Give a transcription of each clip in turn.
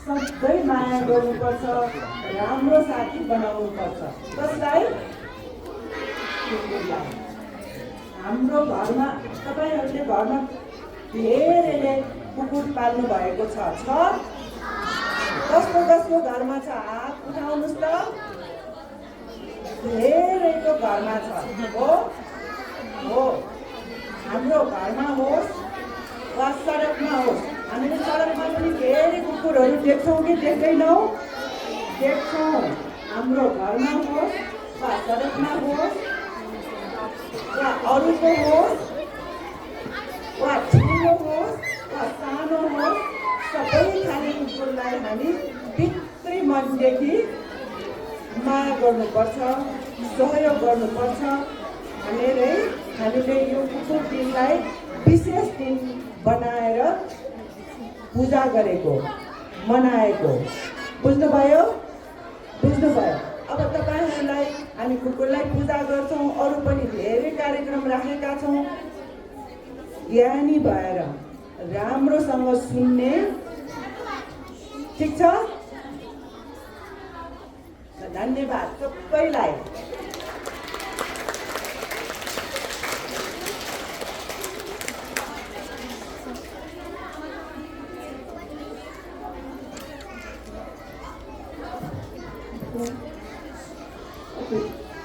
सबै माया गर्नुपर्छ, राम्रो साथी बनाउनुपर्छ। कसलाई? कुकुरलाई। हाम्रो घरमा तपाईँहरूले घरमा धेरैले कुकुर पाल्नु भएको छ? कसको कसको घरमा छ? हात उठाउनुहोस् त। धेरैको घरमा छ। हो हाम्रो घरमा होस् वा सडकमा होस्, हामीले सडकमा पनि धेरै कुकुरहरू देख्छौँ कि देख्दैनौँ? देख्छौँ। हाम्रो घरमा होस् वा सडकमा होस् वा अरूको होस् वा ठुलो होस् वा सानो होस्, सबै खाने कुकुरलाई हामी भित्री मनदेखि माया गर्नुपर्छ, सहयोग गर्नुपर्छ भनेर हामीले यो कुकुर दिनलाई विशेष दिन बनाएर पूजा गरेको, मनाएको। बुझ्नुभयो? अब तपाईँहरूलाई हामी कुकुरलाई पूजा गर्छौँ, अरू पनि धेरै कार्यक्रम राखेका छौँ। ज्ञानी भएर राम्रोसँग सुन्ने, ठिक छ? धन्यवाद सबैलाई।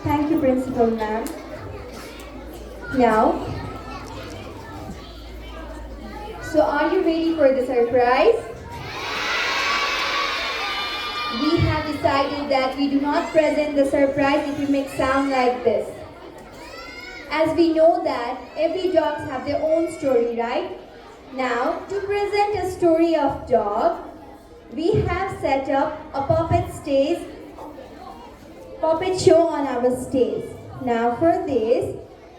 Thank you, Principal Ma'am. Now, so are you ready for the surprise? We have decided that we do not present the surprise if we make sound like this. As we know that every dogs have their own story, right? Now, to present a story of dog, we have set up a puppet show on our stage. Now for this,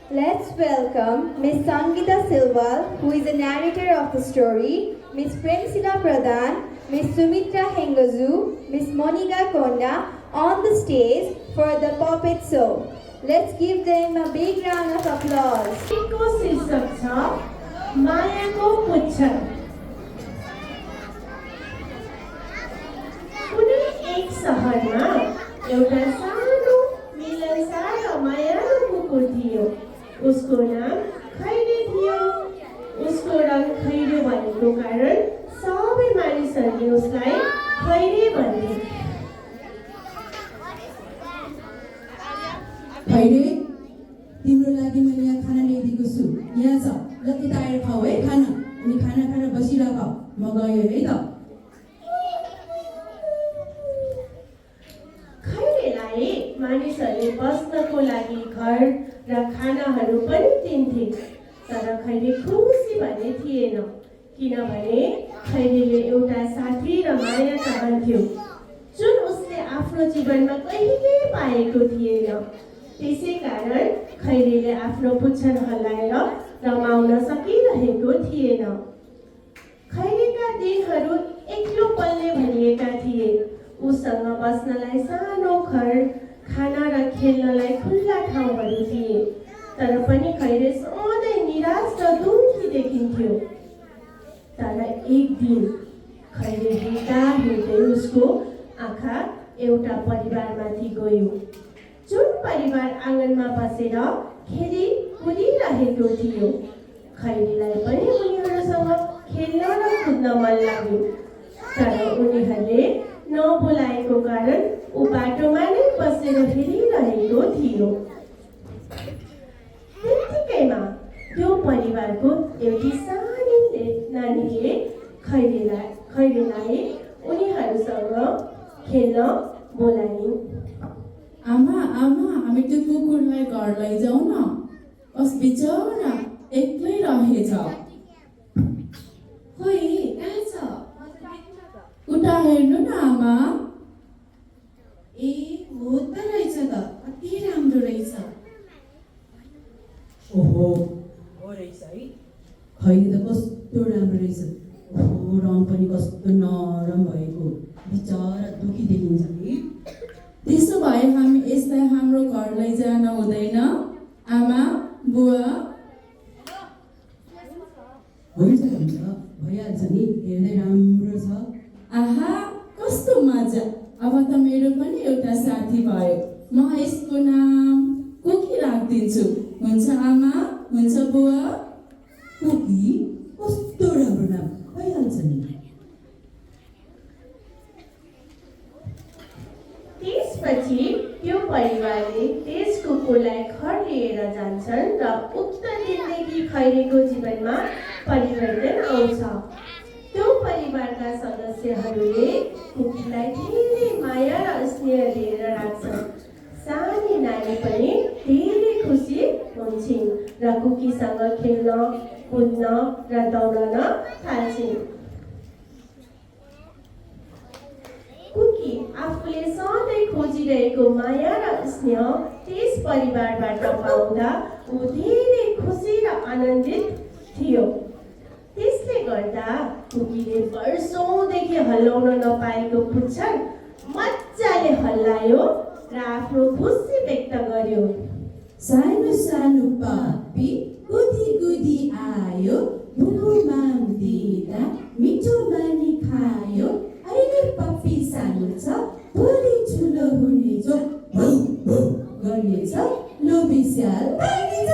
let's welcome Miss Sangeeta Silwal, who is the narrator of the story, Miss Premsila Pradhan, Miss Sumitra Hengazu, Miss Monica Konda on the stage for the puppet show. Let's give them a big round of applause. को शीर्षक छ मायाको पुच्छर। कुनै एक सहरमा एउटा सानो मिलनसार र मायालु कुकुर थियो। उसको नाम खैरे थियो। उसको रङ खैरे भएको कारण सबै मानिसहरूले उसलाई खैरे भने। खैरे, तिम्रो लागि मैले यहाँ खाना ल्याइदिएको छु। यहाँ छ, ल यता आएर खाऊ है खाना। अनि खाना खाएर बसिराख, म गएँ है त। खैरेलाई मानिसहरूले बस्नको लागि घर र खानाहरू पनि दिन्थे। तर खैरे खुसी भने थिएन, किनभने खैरेले एउटा साथी र माया चाहन्थ्यो जुन उसले आफ्नो जीवनमा कहिले पाएको थिएन। त्यसैकारण खैरेले आफ्नो पुच्छर हल्लाएर रमाउन सकिरहेको थिएन। खैरेका दिनहरू एक्लो पल्ले भरिएका थिए। उसँग बस्नलाई सानो घर, खाना र खेल्नलाई खुल्ला ठाउँहरू थिए। तर पनि खैरे सधैँ निराश र दुखी देखिन्थ्यो। तर एक दिन खैरे हिँड्दा हिँड्दै उसको आँखा एउटा परिवारमाथि गयो, जुन परिवार आँगनमा बसेर खेली कुदिरहेको थियो। खैरेलाई पनि उनीहरूसँग खेल्न र कुद्न मन लाग्यो। तर उनीहरूले नबोलाएको कारण ऊ बाटोमा नै बसेर हेरिरहेको थियो। त्यतिकैमा त्यो परिवारको एउटी सानी नानीले खैरेलाई उनीहरूसँग खेल्न बोलाइन्। आमा हामी त्यो कुकुरलाई घर लैजाऊ न, कस बिचरा एक्लै रहेछ। खोइ कहाँ छ? उता हेर्नु न आमा। ए हो त रहेछ त, कति राम्रो रहेछ। ओहो, हो रहेछ है। खैरे त कस्तो राम्रो रहेछ। ओहो, रङ पनि कस्तो नरम भएको, बिचरा दुखी देखिन्छ नि। त्यसो भए हामी यसलाई हाम्रो घर लैजान हुँदैन आमा बुवा? हुन्छ भइहाल्छ नि, हेर्दै राम्रो छ, मजा, अब त मेरो पनि एउटा साथी भयो। म यसको नाम कुकी राखिदिन्छु। हुन्छ आमा, हुन्छ बुवा? कुकी कस्तो राम्रो नाम, भइहाल्छ नि। त्यसपछि त्यो परिवारले त्यस कुकुरलाई घर लिएर जान्छन् र उक्त दिनदेखि खैरेको जीवनमा परिवर्तन आउँछ। त्यो परिवारका सदस्यहरूले कुकीलाई धेरै माया र स्नेह दिएर राख्छन्। सानी नानी पनि धेरै खुसी हुन्छन् र कुकीसँग खेल्न, कुद्न र दौडन थाल्छन्। कुकी आफूले सधैँ खोजिरहेको माया र स्नेह त्यस परिवारबाट पाउँदा ऊ धेरै खुसी र आनन्दित थियो। त्यसले गर्दा कुकीले वर्षौँदेखि हल्लाउन नपाएको पुच्छर मजाले हल्लायो र आफ्नो खुसी व्यक्त गर्यो। सानो सानो पापी कुदी कुदी आयो, भुको माम दिँदा मिठो बानी खायो। अहिले पप्पी सानो छ, भोलि ठुलो हुनेछ, भौ भौ गर्नेछ, लोभी स्याल बन्नेछ।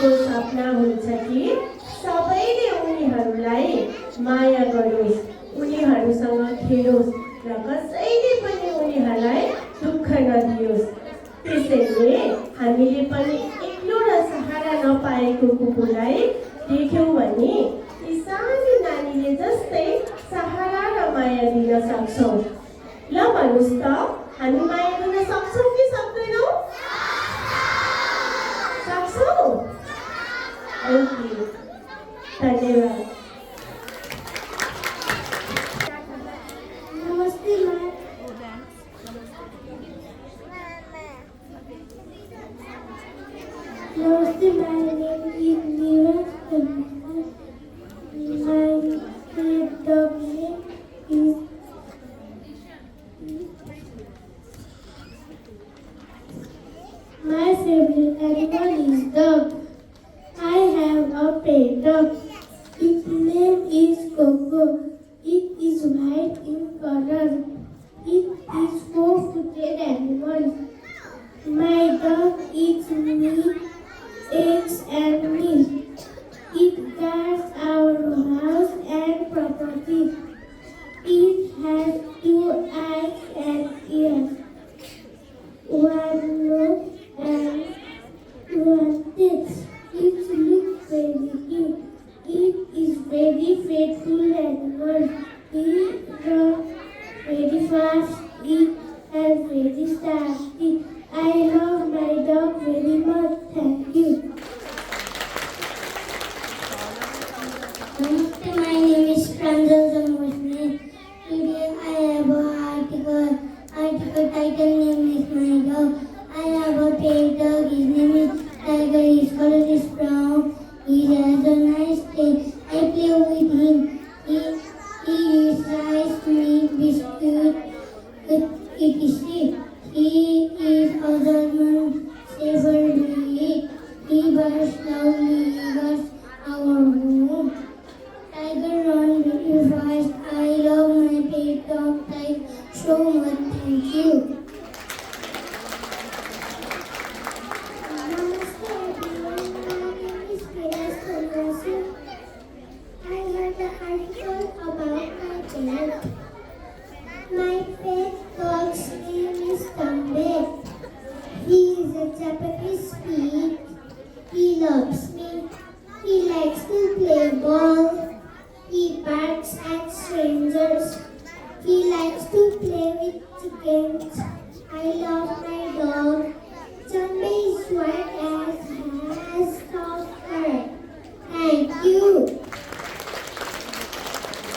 सपना हुन्छ कि सबैले उनीहरूलाई माया गरोस्, उनीहरूसँग खेलोस् र कसैले पनि उनीहरूलाई दुःख नदियोस्। त्यसैले हामीले पनि एक्लो र सहारा नपाएको कुकुरलाई देख्यौँ भने ती सानो नानीले जस्तै सहारा र माया दिन सक्छौँ। ल भन्नुहोस् त, हामी माया दिन सक्छौँ कि सक्दैनौँ? सक्छौँ? ओके, धन्यवाद। नमस्ते मैम। नमस्ते, my name is Neeraj. My favorite dog name is my favorite animal is dog. I have a pet dog. Its name is Kukur. It is white in color. It is four-footed animal. My dog eats meat, eggs and milk. It guards our house and property. It has two eyes and ears, one nose and one tail. It looks very cute. It is very faithful animal. It runs very fast. It has very sharp teeth. I love my dog very much. Thank you. Namaste, my name is Pranjal Jamosne. Today I have an article. Article title name is my dog. I have a pet dog. His name is Tiger. His color is brown. He has a nice tail. I play with him. He eats rice, meat, biscuit, etc. He is a German Shepherd breed. He barks loudly. He guards our home. Tiger runs very fast. I love my pet dog Tiger so much. Thank you. Namaste everyone. My name is Kiras Kondasi. I have an article about my pet. My pet dog's name is Tambe. He is a Japanese breed. He loves me. He likes to play ball. He barks at strangers. He likes to play with chickens. I love my dog. Tambe is white and has soft fur. Thank you.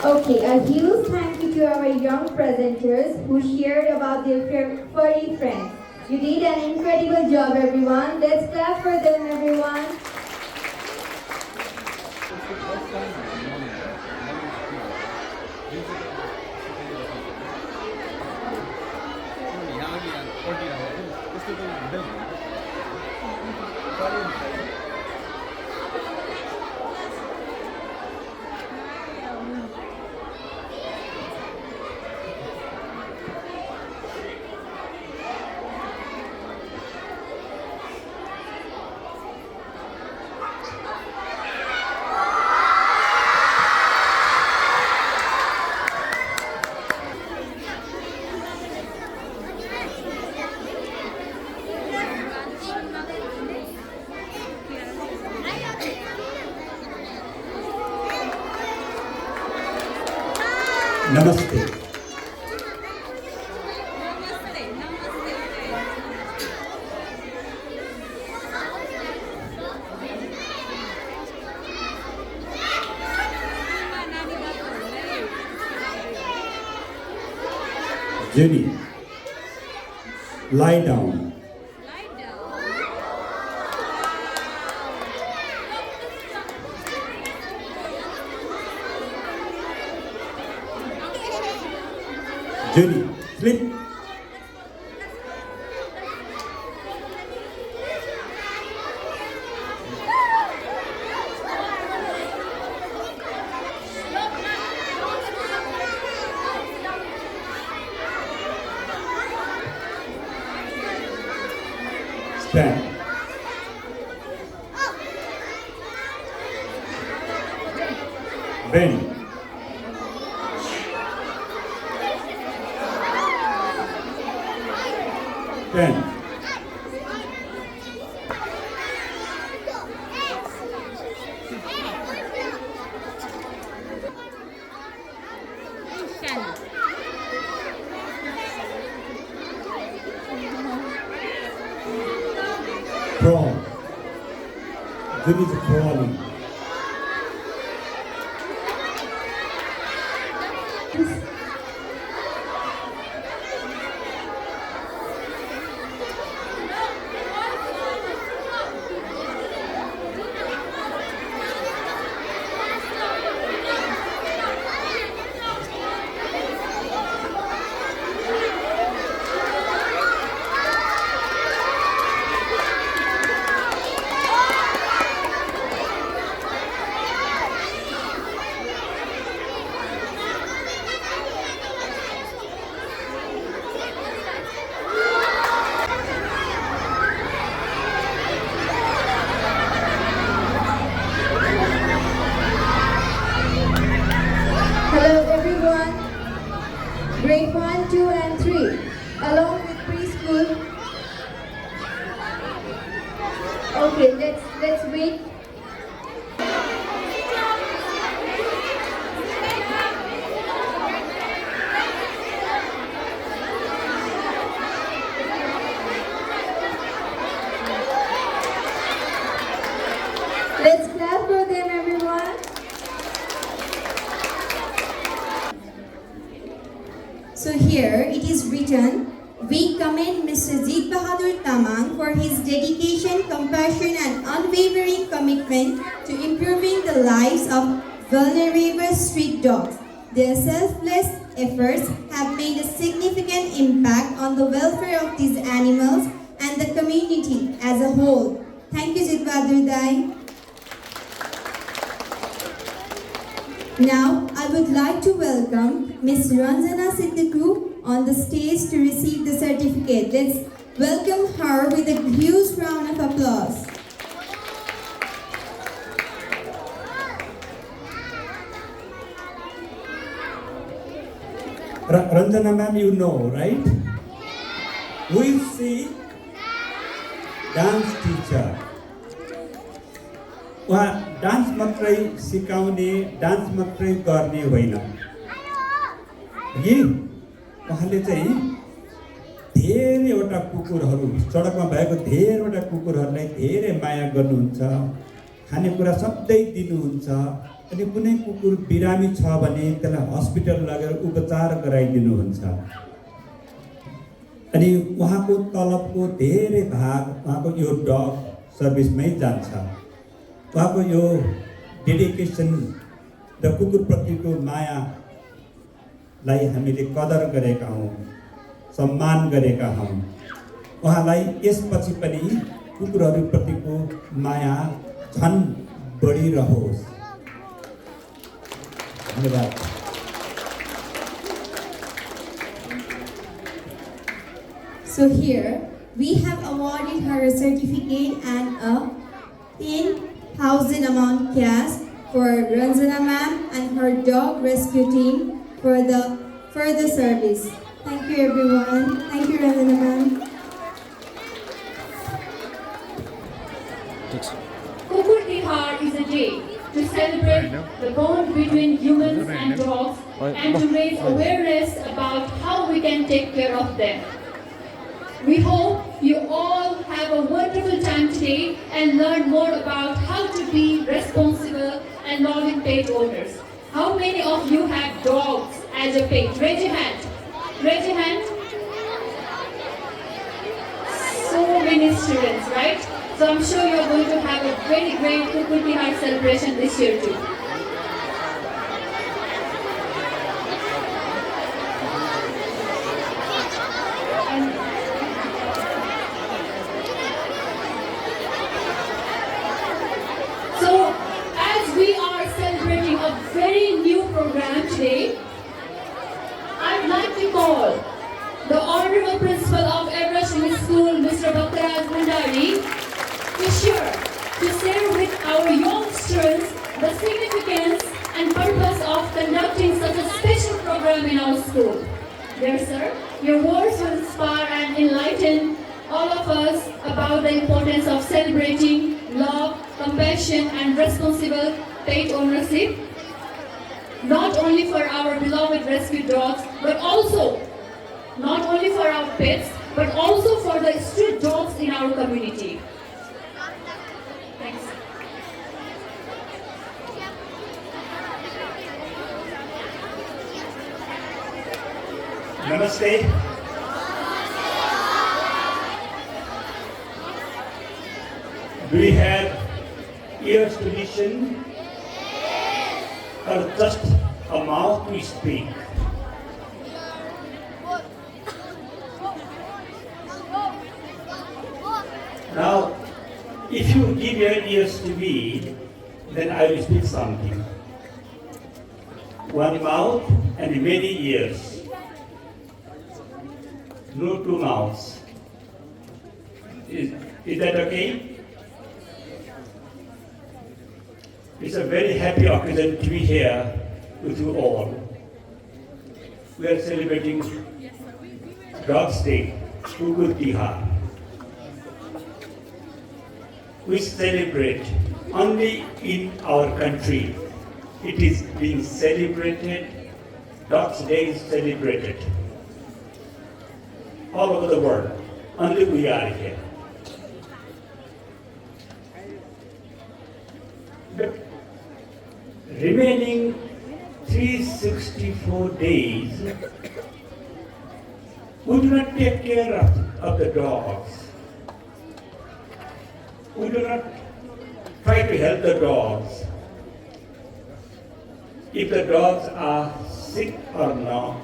Okay, a huge thank you to our young presenters who shared about their furry friends. You did an incredible job, everyone. Let's clap for them, everyone. 야기랑 닭이랑 नमस्ते। Jenny, lie down. Jenny, sleep. Stand. Bend. Stand. Crawl. This is crawling. Hello everyone, grade 1, 2 and 3, along with preschool. Okay, let's wait. Let's clap for them, everyone. So here it is written, we commend Mr. Jeet Bahadur Tamang for his dedication, compassion and unwavering commitment to improving the lives of vulnerable street dogs. Their selfless efforts have made a significant impact on the welfare of these animals and the community as a whole. Thank you, Jeet Bahadur Dai. Now, I would like to welcome Ms. Ranjana Siddiqui on the stage to receive the certificate. Let's welcome her with a huge round of applause. Ranjana ma'am, you know, right? Who is she? Dance teacher. उहाँ dance मात्रै सिकाउने, dance मात्रै गर्ने होइन। उहाँले चाहिँ धेरैवटा कुकुरहरू, सडकमा भएको धेरैवटा कुकुरहरूलाई धेरै माया गर्नुहुन्छ, खानेकुरा सधैँ दिनुहुन्छ, अनि कुनै कुकुर बिरामी छ भने त्यसलाई हस्पिटल लगेर उपचार गराइदिनुहुन्छ। अनि उहाँको तलबको धेरै भाग उहाँको यो डग सर्भिसमै जान्छ। उहाँको यो डेडिकेसन र कुकुरप्रतिको मायालाई हामीले कदर गरेका हौँ, सम्मान गरेका हौँ। उहाँलाई यसपछि पनि कुकुरहरूप्रतिको माया झन् बढिरहोस्। धन्यवाद। So here we have awarded her a certificate and a 10,000 amount cash for Ranjana ma'am and her dog rescue team for the further service. Thank you everyone. Thank you Ranjana ma'am. Kukur Tihar is a day to celebrate the bond between humans and dogs and to raise awareness about how we can take care of them. We hope you all have a wonderful time today and learn more about how to be responsible and loving pet owners. How many of you have dogs as a pet? Raise your hand. Raise your hand. So many students, right? So I'm sure you're going to have a very great Kukur Tihar celebration this year too. So as we are celebrating a very new program today, I'd like to call the Honorable Principal of Everashmi School, Mr. Bhaktaraj Bhandari, to share with our youngsters the significance and purpose of conducting such a special program in our school. Dear sir, your words will inspire and enlighten all of us about the importance of celebrating love, compassion and responsible pet ownership, not only for our beloved rescue dogs, but also not only for our pets, but also for the street dogs in our community. Thanks. Namaste. Do we have ears to listen? Or just a mouth to speak? Now, if you give your ears to me, then I will speak something. One mouth and many ears. No two mouths. Is that okay? It's a very happy occasion to be here with you all. We are celebrating Dog's Day, Kukur Tihar. We celebrate only in our country. It is being celebrated, Dog's Day is celebrated all over the world. Only we are here. But remaining 364 days, we do not take care of the dogs. We do not try to help the dogs. If the dogs are sick or not,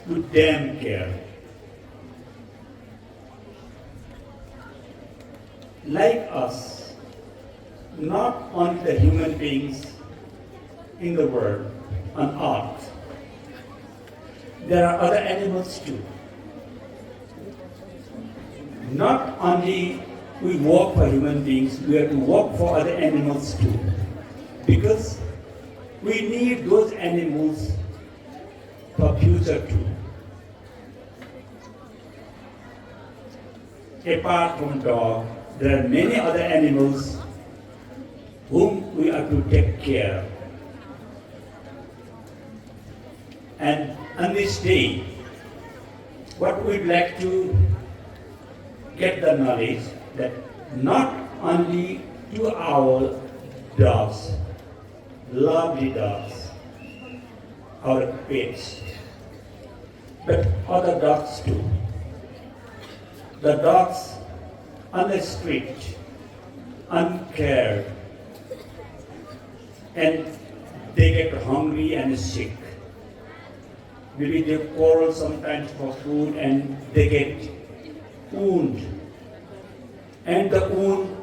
we damn care. Like us, not only the human beings in the world, on earth, there are other animals too. Not only we work for human beings, we have to work for other animals too. Because we need those animals for future too. Apart from dog, there are many other animals whom we have to take care. And on this day, what we'd like to get the knowledge that not only to our dogs, lovely dogs, our pets, but other dogs too. The dogs on the street, uncared, and they get hungry and sick. Maybe they quarrel sometimes for food and they get wound, and the wound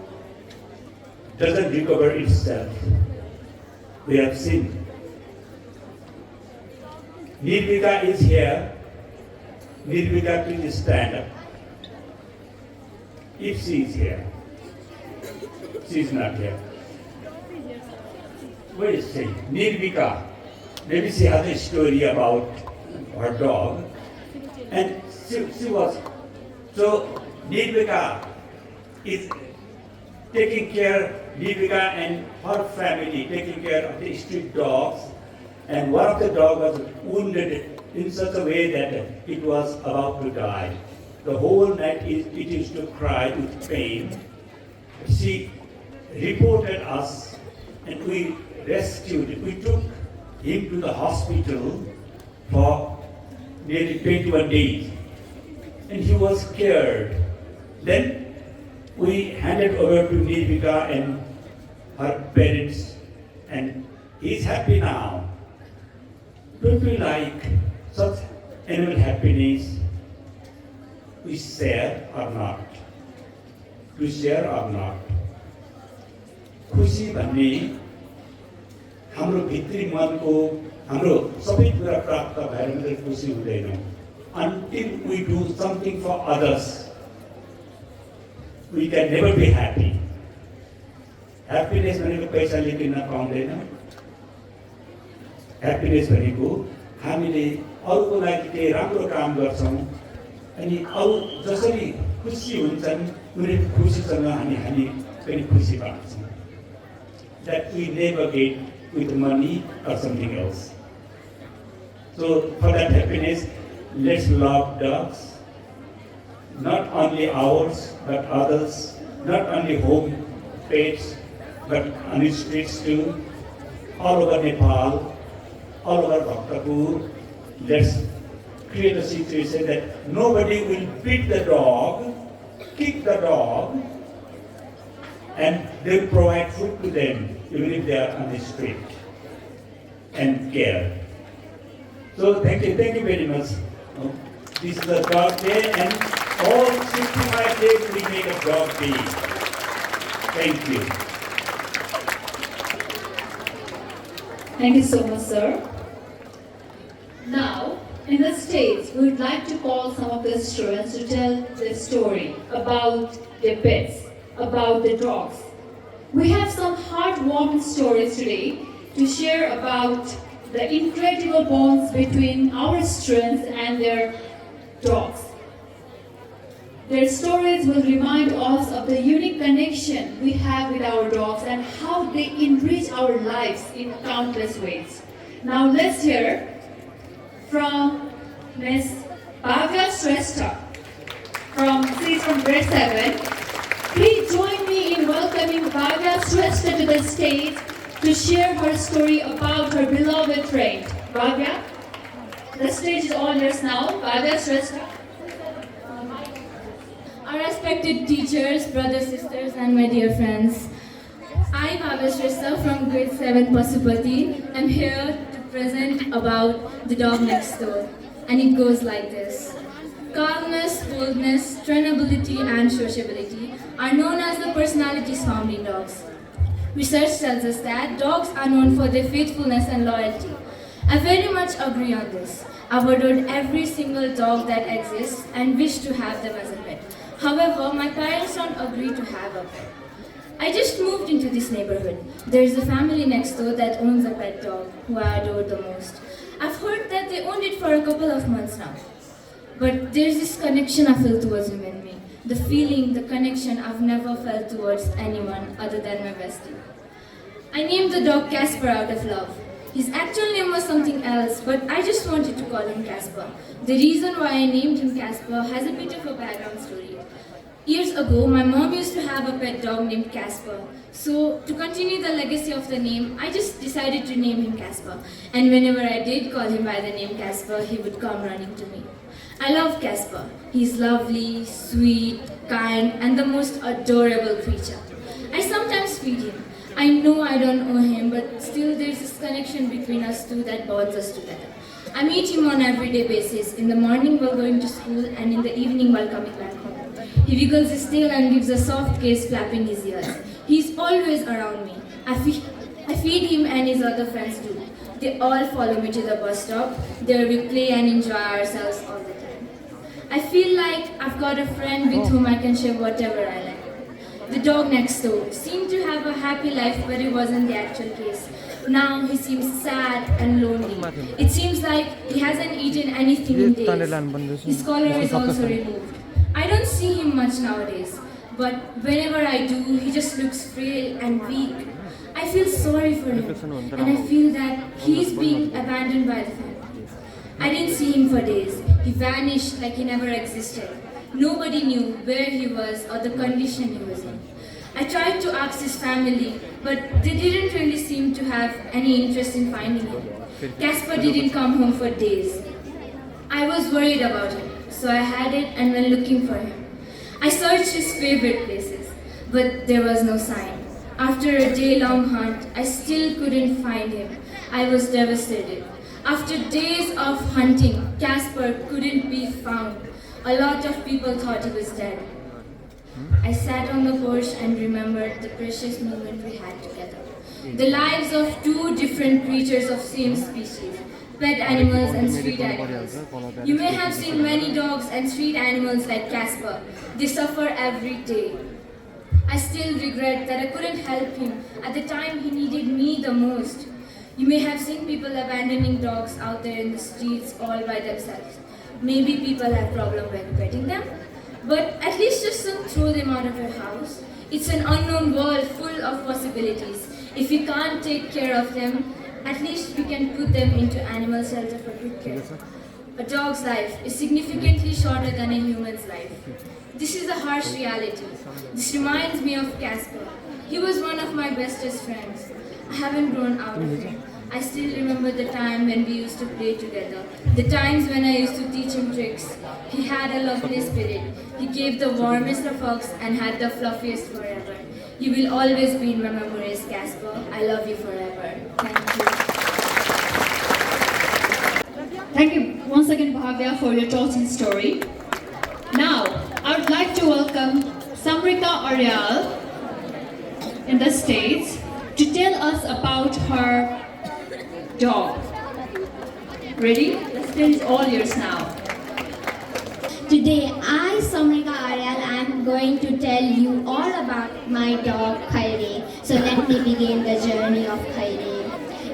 doesn't recover itself. We have seen. Nirvika is here. Nirvika, please stand up. If she is here. She is not here. Where is she? Nirvika. Maybe she has a story about her dog. And she was. So Nirvika is taking care, Nirvika and her family taking care of the street dogs. And one of the dogs was wounded in such a way that it was about to die. The whole night it used to cry with pain. She reported us and we rescued it. We took him to the hospital for nearly 21 days. And he was scared. Then we handed over to Nirvika and her parents, and he's happy now. Don't we like such animal happiness? We share or not? We share or not? खुसी भन्ने हाम्रो भित्री मनको हाम्रो सबै कुरा प्राप्त भएर मात्रै खुसी हुँदैन. Until we do something for others, we can never be happy. Happiness भनेको पैसाले किन्न पाउँदैन. Happiness भनेको हामीले अरूको लागि केही राम्रो काम गर्छौँ अनि अरू जसरी खुसी हुन्छन् उनीहरूको खुसीसँग हामी पनि खुसी पाउँछौँ. That we never get with money or something else. So for that happiness, let's love dogs. Not only ours, but others. Not only home pets, but on the streets too. All over Nepal, all over Bhaktapur. Let's create a situation that nobody will beat the dog, kick the dog, and they will provide food to them, even if they are on the street, and care. So thank you very much. This is a dog day, and all 65 days we make a dog day. Thank you. Thank you so much, sir. Now, in the States, we would like to call some of the students to tell their story about their pets, about the dogs. We have some heartwarming stories today to share about the incredible bonds between our students and their dogs. Their stories will remind us of the unique connection we have with our dogs and how they enrich our lives in countless ways. Now let's hear from Miss Bhavya Shrestha. She's from grade 7. Please join me in welcoming Bhavya Shrestha to the stage to share her story about her beloved trait. Bhavya, the stage is all yours now. Bhavya Shrestha. Our respected teachers, brothers, sisters, and my dear friends. I, Bhavya Shrestha from grade 7 Pasupati, am here to present about the dog next door. And it goes like this. Calmness, boldness, trainability, and sociability are known as the personalities found in dogs. Research tells us that dogs are known for their faithfulness and loyalty. I very much agree on this. I've adored every single dog that exists and wish to have them as a pet. However, my parents don't agree to have a pet. I just moved into this neighborhood. There's a family next door that owns a pet dog who I adore the most. I've heard that they owned it for a couple of months now. But there's this connection I feel towards him and me. The feeling, the connection I've never felt towards anyone other than my bestie. I named the dog Casper out of love. His actual name was something else, but I just wanted to call him Casper. The reason why I named him Casper has a bit of a background story. Years ago, my mom used to have a pet dog named Casper. So, to continue the legacy of the name, I just decided to name him Casper. And whenever I did call him by the name Casper, he would come running to me. I love Casper. He's lovely, sweet, kind, and the most adorable creature. I sometimes feed him. I know I don't owe him, but still there's this connection between us two that bonds us together. I meet him on an everyday basis, in the morning while going to school and in the evening while coming back home. He wiggles his tail and gives a soft kiss, flapping his ears. He's always around me. I feed him and his other friends too. They all follow me to the bus stop. There we play and enjoy ourselves all the time. I feel like I've got a friend with whom I can share whatever I like. The dog next door seemed to have a happy life, but it wasn't the actual case. Now he seems sad and lonely. It seems like he hasn't eaten anything in days. His collar is also removed. I don't see him much nowadays, but whenever I do, he just looks frail and weak. I feel sorry for him, and I feel that he's being abandoned by the family. I didn't see him for days. He vanished like he never existed. Nobody knew where he was or the condition he was in. I tried to ask his family, but they didn't really seem to have any interest in finding him. Casper didn't come home for days. I was worried about him, so I had it and went looking for him. I searched his favorite places, but there was no sign. After a day-long hunt, I still couldn't find him. I was devastated. After days of hunting, Casper couldn't be found. A lot of people thought he was dead. I sat on the porch and remembered the precious moment we had together. The lives of two different creatures of same species, pet animals and street animals. You may have seen many dogs and street animals like Casper. They suffer every day. I still regret that I couldn't help him at the time he needed me the most. You may have seen people abandoning dogs out there in the streets all by themselves. Maybe people have problems when petting them, but at least just don't throw them out of your house. It's an unknown world full of possibilities. If we can't take care of them, at least we can put them into animal shelter for good care. A dog's life is significantly shorter than a human's life. This is a harsh reality. This reminds me of Casper. He was one of my bestest friends. I haven't grown out of him. I still remember the time when we used to play together. The times when I used to teach him tricks. He had a lovely spirit. He gave the warmest of hugs and had the fluffiest forever. You will always be in my memories, Casper. I love you forever. Thank you. Thank you once again, Bhavya, for your touching story. Now, I would like to welcome Samrika Aryal in the stage to tell us about her dog. Ready? The stage is all yours now. Today, I, Samrika Aryal, am going to tell you all about my dog, Khairi. So let me begin the journey of Khairi.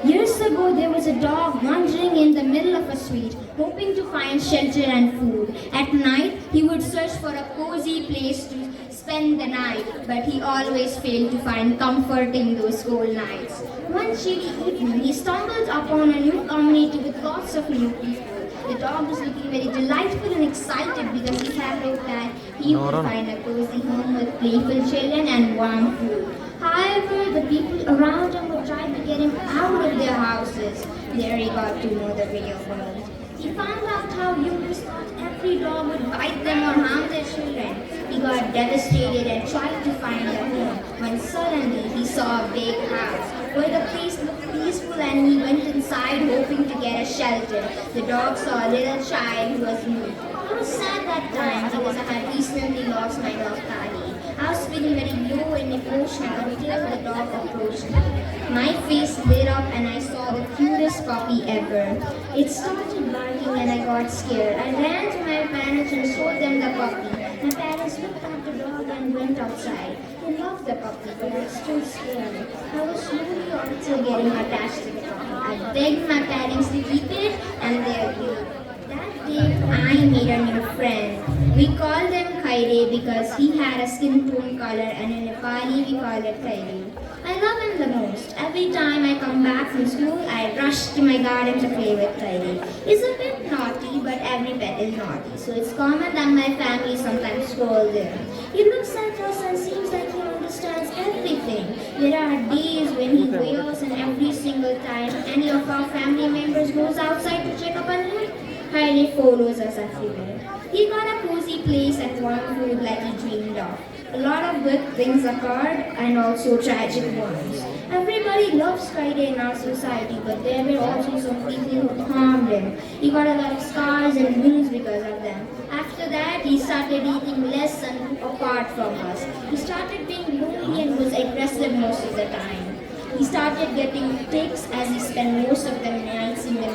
Years ago, there was a dog wandering in the middle of a street, hoping to find shelter and food. At night, he would search for a cozy place to spend the night, but he always failed to find comfort in those cold nights. One chilly evening, he stumbled upon a new community with lots of new people. The dog was looking very delightful and excited because he had hoped that he would find a cozy home with playful children and warm food. However, the people around him would try to get him out of their houses. There he got to know the real world. He found out how humans thought every dog would bite them or harm their children. He got devastated and tried to find a home, when suddenly he saw a big house where the place looked peaceful, and he went inside hoping to get a shelter. The dog saw a little child who was mute. He was sad that time because I had recently lost my dog Kali. I was feeling very low and emotional until the dog approached me. My face lit up and I saw the cutest puppy ever. It started barking and I got scared. I ran to my parents and showed them the puppy. My parents looked at the dog and went outside. They loved the puppy, but I was still scared. I was slowly also getting attached to the puppy. I begged my parents to keep it and they agreed. That day, I made a new friend. We called him Khairi because he had a skin tone color, and in Nepali we call it Khairi. I love him the most. Every time I come back from school, I rush to my garden to play with Khairi. He's a bit naughty, but every pet is naughty, so it's common that my family sometimes scold him. He looks at us and seems like he understands everything. There are days when he wails, and every single time any of our family members goes outside to check up on him, Khairi follows us everywhere. He got a cozy place and warm food like he dreamed of. A lot of good things occurred and also tragic ones. Everybody loves Khairi in our society, but there were also some people who harmed him. He got a lot of scars and wounds because of them. After that, he started eating less and apart from us. He started being lonely and was aggressive most of the time. He started getting tics as he spent most of the nights in the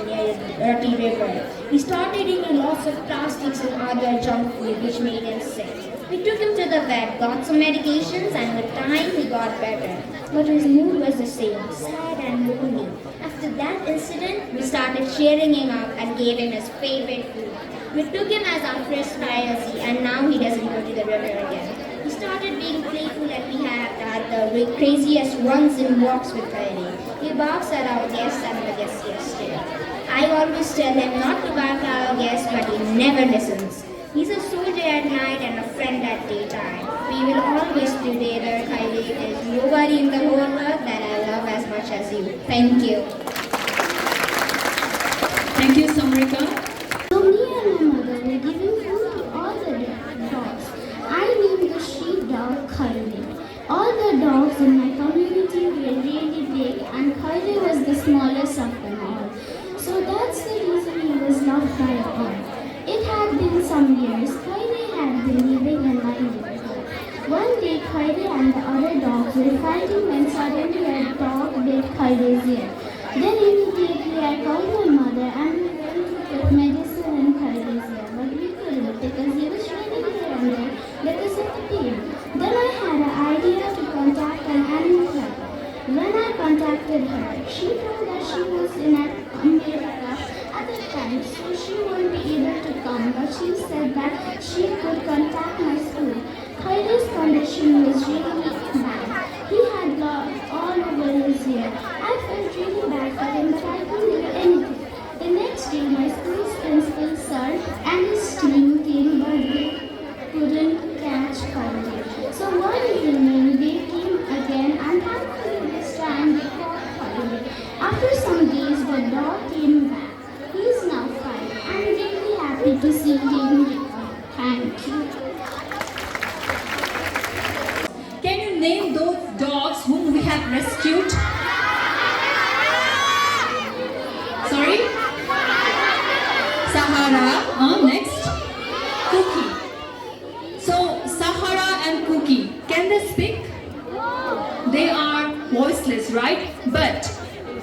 dirty river. He started eating lots of plastics and other junk food which made him sick. We took him to the vet, got some medications, and with time he got better. But his mood was the same, sad and lonely. After that incident, we started cheering him up and gave him his favorite food. We took him as our first priority, and now he doesn't go to the river again. He started being playful and we have had the craziest runs and walks with Kylie. He barks at our guests and the guests yesterday. I always tell him not to bark at our guests, but he never listens. He's a soldier at night and a friend at daytime. We will always be together, Kylie. There's nobody in the whole world that I love as much as you. Thank you. Thank you, Samrika. So me and my mother were giving food to all the dogs. I named the sheepdog Kylie. All the dogs in my community were really big and Kylie was the smallest of them all. So that's the reason he was loved by all. It had been some years, Kylie had been living in my neighborhood. One day Kylie and the other dogs were fighting when suddenly a dog bit Kylie's ear. Then immediately I called my mother and we went to put medicine in Kylie's ear, but we couldn't because he was really there and there because of the pain. Then I had an idea to contact an animal club. When I contacted her, she told us she was in America at the time, so she won't be able to come, but she said that she could contact my school. Kylie's condition was really bad. He had blood all over his ear. I felt really bad for him, but I couldn't do anything. The next day, my school's principal, sir, and his team came, but they couldn't catch Kylie. So one evening, they came again, and thankfully this time they caught Kylie. After some days, the dog came back. He is now 5. I'm really happy to see him return. Thank you. Can you name those dogs whom we have rescued? Sorry? Sahara. Next. Cookie. So, Sahara and Cookie, can they speak? They are voiceless, right? But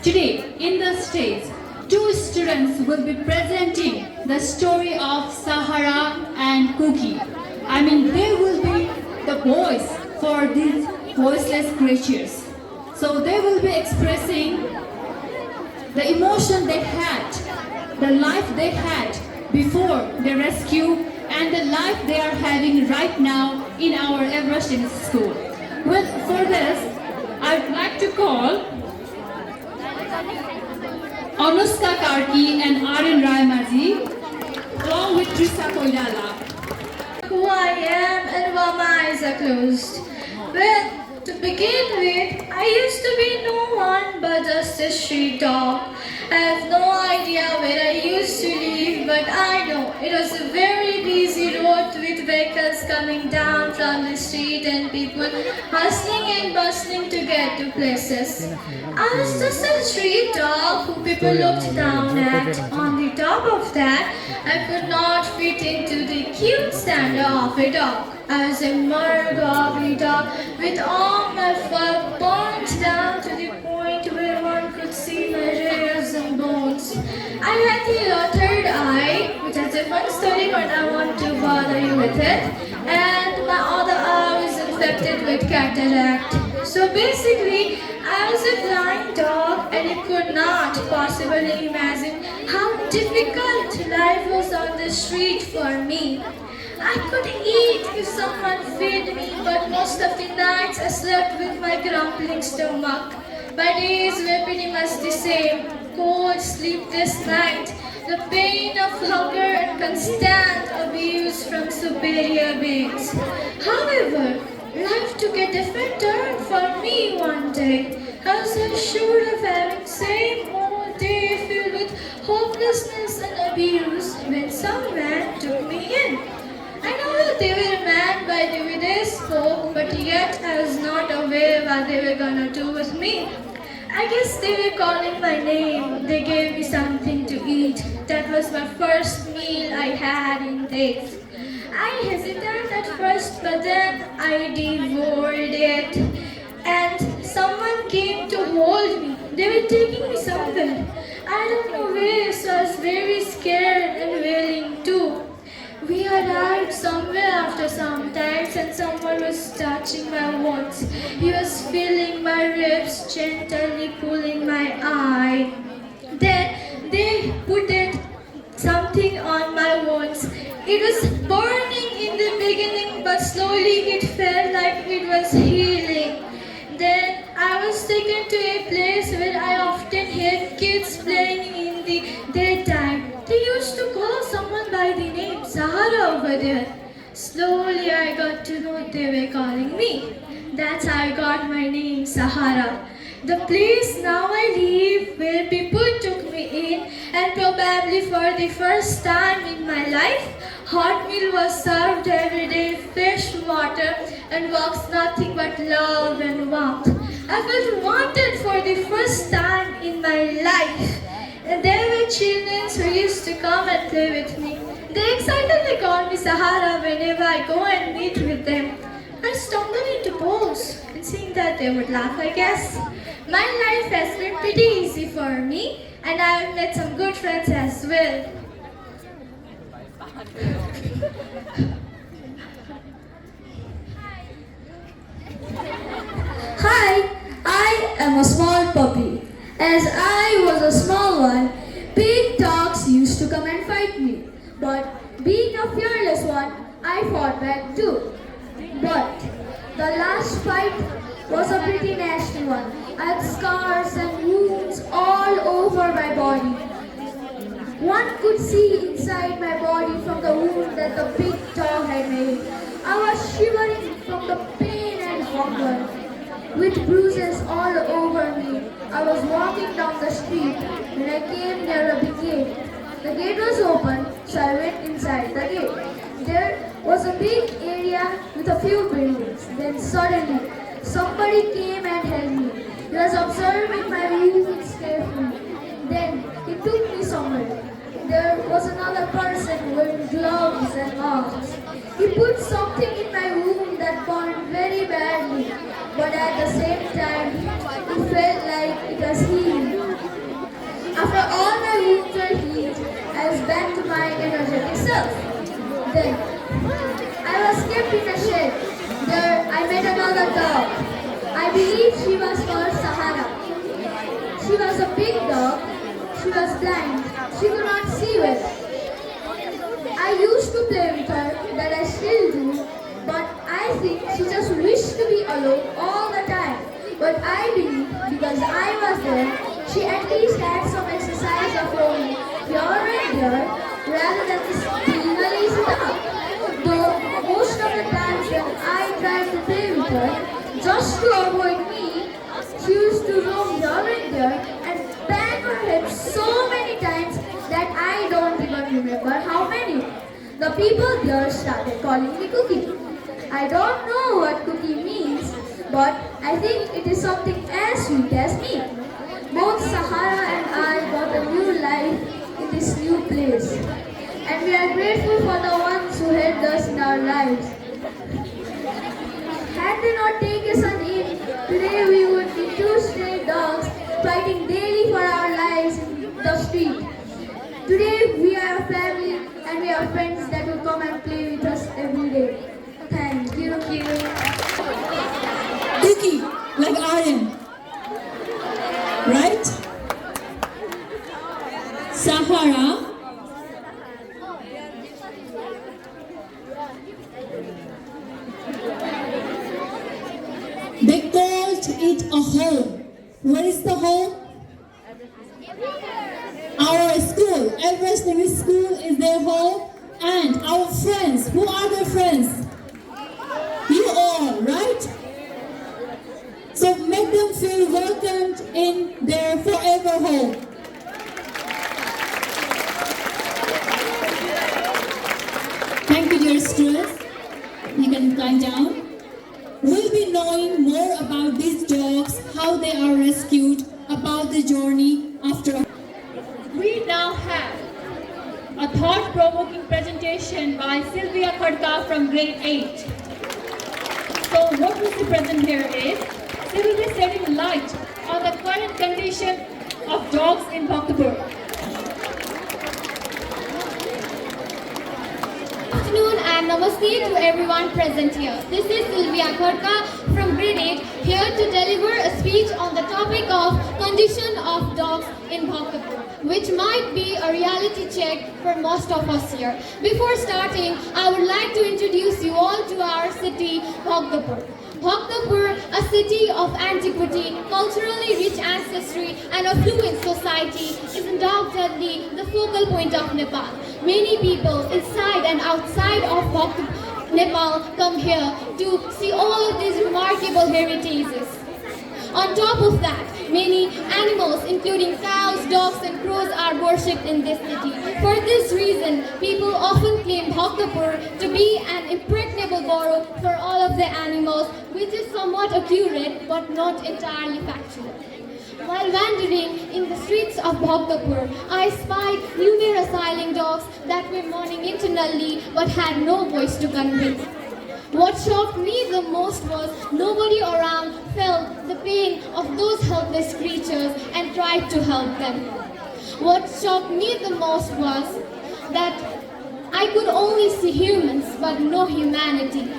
today, in the stage, 2 students will be presenting the story of Sahara and Cookie. I mean, they will be the voice for these voiceless creatures. So they will be expressing the emotion they had, the life they had before the rescue, and the life they are having right now in our Everest School. Well, for this, I would like to call Anushka Karki and Aryan Raimazhi, along with Trista Koidala. Who I am and why my eyes are closed. Well, to begin with, I used to be no one but just a street dog. I have no idea where I used to live, but I know it was a very busy road with vehicles coming down from the street and people hustling and bustling to get to places. I was just a street dog who people looked down at. On the top of that, I could not fit into the cute standard of a dog. I was a murder dog with all my fur burnt down to the point where one could see my ribs and bones. I had the third eye, which is a fun story, but I want to bother you with it. And my other eye was infected with cataract. So basically, I was a blind dog and you could not possibly imagine how difficult life was on the street for me. I could eat if someone fed me, but most of the nights I slept with my grumbling stomach. My days were pretty much the same. Cold, sleepless night, the pain of hunger and constant abuse from superior beings. However, life took a different turn for me one day. I was assured of having same old day filled with hopelessness and abuse when some man took me in. I know that they were mad by the way they spoke, but yet I was not aware what they were gonna do with me. I guess they were calling my name. They gave me something to eat. That was my first meal I had in days. I hesitated at first, but then I devoured it. And someone came to hold me. They were taking me somewhere. I don't know where, so I was very scared and wailing too. We arrived somewhere after some time and someone was touching my wounds. He was feeling my ribs, gently pulling my eye. Then they put it something on my wounds. It was burning in the beginning, but slowly it felt like it was healing. Then I was taken to a place where I often heard kids playing in the daytime. They used to call someone by the name Sahara over there. Slowly I got to know they were calling me. That's how I got my name, Sahara. The place now I live, where people took me in, and probably for the first time in my life, hot meal was served every day, fresh water, and walks nothing but love and warmth. I felt wanted for the first time in my life. And there were children who used to come and play with me. They excitedly called me Sahara whenever I go and meet with them. I stumbled into pose, and seeing that they would laugh, I guess. My life has been pretty easy for me, and I have met some good friends as well. Hi, I am a small puppy. As I was a small one, big dogs used to come and fight me. But being a fearless one, I fought back too. But the last fight was a pretty nasty one. I had scars and wounds all over my body. One could see inside my body from the wound that the big dog had made. I was shivering from the pain and hunger. With bruises all over me, I was walking down the street when I came near a big gate. The gate was open, so I went inside the gate. There was a big area with a few buildings. Then suddenly, somebody came and held me. He was observing my wounds carefully. Then he took me somewhere. There was another person wearing gloves and masks. He put something in my wound that burned very badly, but at the same time, it felt like it was healed. After all my wounds were healed, I was back to my energetic self. Then, I was kept in a shed. There, I met another dog. I believe she was called Sahara. She was a big dog. She was blind. She could not see well. I used to play with her, that I still do, but I think she just wished to be alone all the time. But I believe, because I was there, she at least had some exercise of roaming here and there, rather than just being a lazy dog. Though most of the times when I tried to play with her, just to avoid me, she used to roam here and there and bang her head so many times that I don't even remember how many. The people there started calling me Cookie. I don't know what Cookie means, but I think it is something as sweet as me. Both Sahara and I got a new life in this new place, and we are grateful for the ones who helped us in our lives. Had they not taken us in, today we would be two stray dogs fighting daily for our lives in the street. Today we are a family and we are friends that will come and play with us every day. Thank you. Cookie, like iron. Right? Sahara. They called it a home. Where is the home? Our school. Everest Navy School is their home. And our friends. Who are their friends? You all, right? So make them feel welcomed in their forever home. Thank you, dear students. You can climb down. We'll be knowing more about these dogs, how they are rescued, about the journey after. We now have a thought-provoking presentation by Sylvia Khadka from grade 8. So what we see present here is, she will be shedding light on the current condition of dogs in Bhaktapur. Good afternoon and namaste to everyone present here. This is Sylvia Khadka from grade 8 here to deliver a speech on the topic of condition of dogs in Bhaktapur, which might be a reality check for most of us here. Before starting, I would like to introduce you all to our city, Bhaktapur. Bhaktapur, a city of antiquity, culturally rich ancestry and affluent society, is undoubtedly the focal point of Nepal. Many people inside and outside of Nepal come here to see all of these remarkable heritages. On top of that, many animals including cows, dogs and crows are worshipped in this city. For this reason, people often claim Bhaktapur to be an impregnable borough for all of the animals, which is somewhat accurate but not entirely factual. While wandering in the streets of Bhaktapur, I spied numerous silent dogs that were mourning internally but had no voice to convey. What shocked me the most was nobody around felt the pain of those helpless creatures and tried to help them. What shocked me the most was that I could only see humans but no humanity.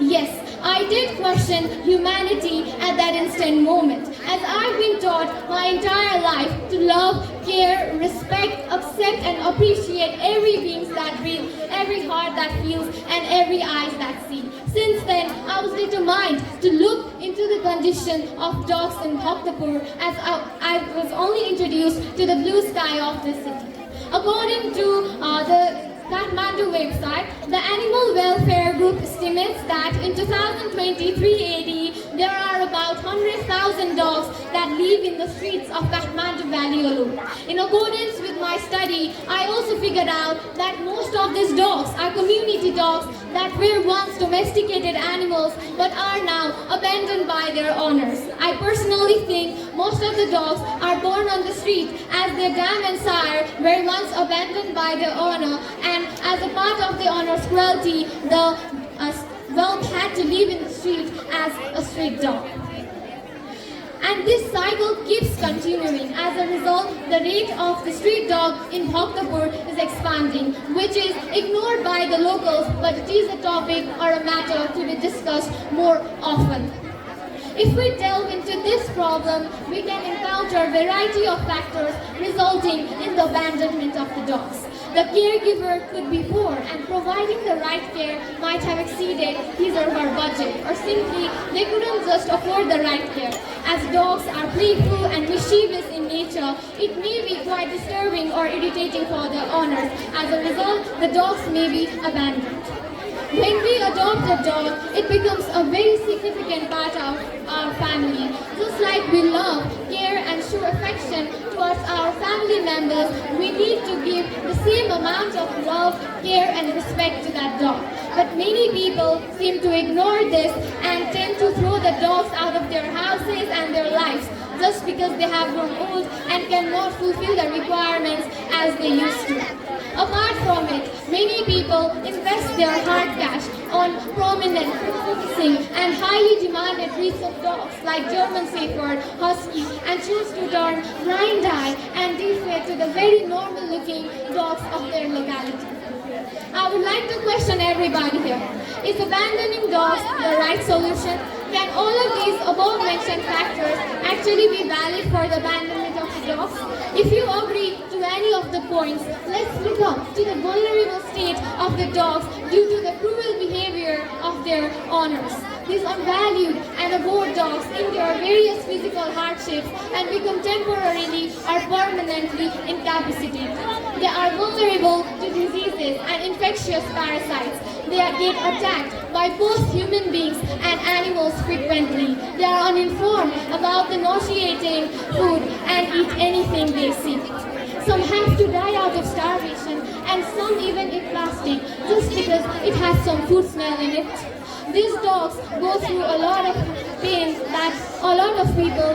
Yes, I did question humanity at that instant moment, as I've been taught my entire life to love, care, respect, accept and appreciate every being that breathes, every heart that feels and every eyes that see. Since then, I was determined to look into the condition of dogs in Bhaktapur as I was only introduced to the blue sky of the city. According to the Kathmandu website, the Animal Welfare Group estimates that in 2023 AD, there are about 100,000 dogs that live in the streets of Kathmandu Valley alone. In accordance with my study, I also figured out that most of these dogs are community dogs that were once domesticated animals but are now abandoned by their owners. I personally think most of the dogs are born on the street as their dam and sire were once abandoned by their owner, and as a part of the owner's cruelty, the dog had to live in the street as a street dog. And this cycle keeps continuing. As a result, the rate of the street dog in Bhaktapur is expanding, which is ignored by the locals, but it is a topic or a matter to be discussed more often. If we delve into this problem, we can encounter a variety of factors resulting in the abandonment of the dogs. The caregiver could be poor and providing the right care might have exceeded his or her budget, or simply they couldn't just afford the right care. As dogs are playful and mischievous in nature, it may be quite disturbing or irritating for the owners. As a result, the dogs may be abandoned. When we adopt a dog, it becomes a very significant part of our family. Just like we love, care and show affection towards our family members, we need to give the same amount of love, care and respect to that dog. But many people seem to ignore this and tend to throw the dogs out of their houses and their lives just because they have grown old and cannot fulfill the requirements as they used to. Apart from it, many people invest their hard cash on prominent, promising and highly demanded breeds of dogs like German Shepherd, Husky and choose to turn blind eye and defer to the very normal looking dogs of their locality. I would like to question everybody here. Is abandoning dogs the right solution? Can all of these above mentioned factors actually be valid for the abandonment of the dogs? If you agree to any of the points, let's look up to the vulnerable state of the dogs due to the cruel behavior of their owners. These unvalued and abhorred dogs endure various physical hardships and become temporarily or permanently incapacitated. They are vulnerable to diseases and infectious parasites. They get attacked by both human beings and animals frequently. They are uninformed about the nauseating food and eat anything they see. Some have to die out of starvation and some even eat plastic just because it has some food smell in it. These dogs go through a lot of pain that a lot of people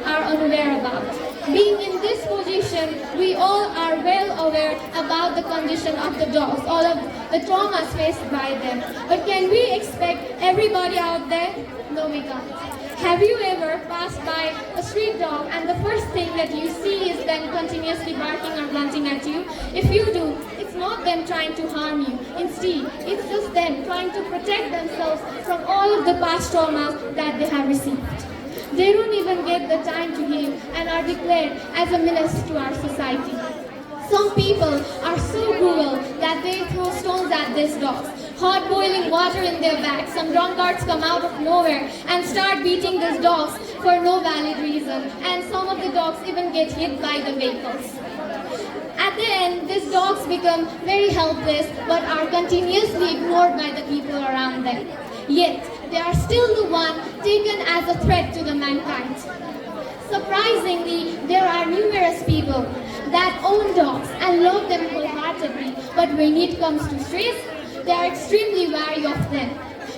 are unaware about. Being in this position, we all are well aware about the condition of the dogs, all of the traumas faced by them. But can we expect everybody out there? No, we can't. Have you ever passed by a street dog and the first thing that you see is them continuously barking or grunting at you? If you do, it's not them trying to harm you. Instead, it's just them trying to protect themselves from all of the past traumas that they have received. They don't even get the time to heal and are declared as a menace to our society. Some people are so cruel that they throw stones at these dogs, hot boiling water in their bags. Some drunkards come out of nowhere and start beating these dogs for no valid reason, and some of the dogs even get hit by the vehicles. At the end, these dogs become very helpless but are continuously ignored by the people around them. Yet, they are still the one taken as a threat to the mankind. Surprisingly, there are numerous people that own dogs and love them wholeheartedly, but when it comes to strays, they are extremely wary of them.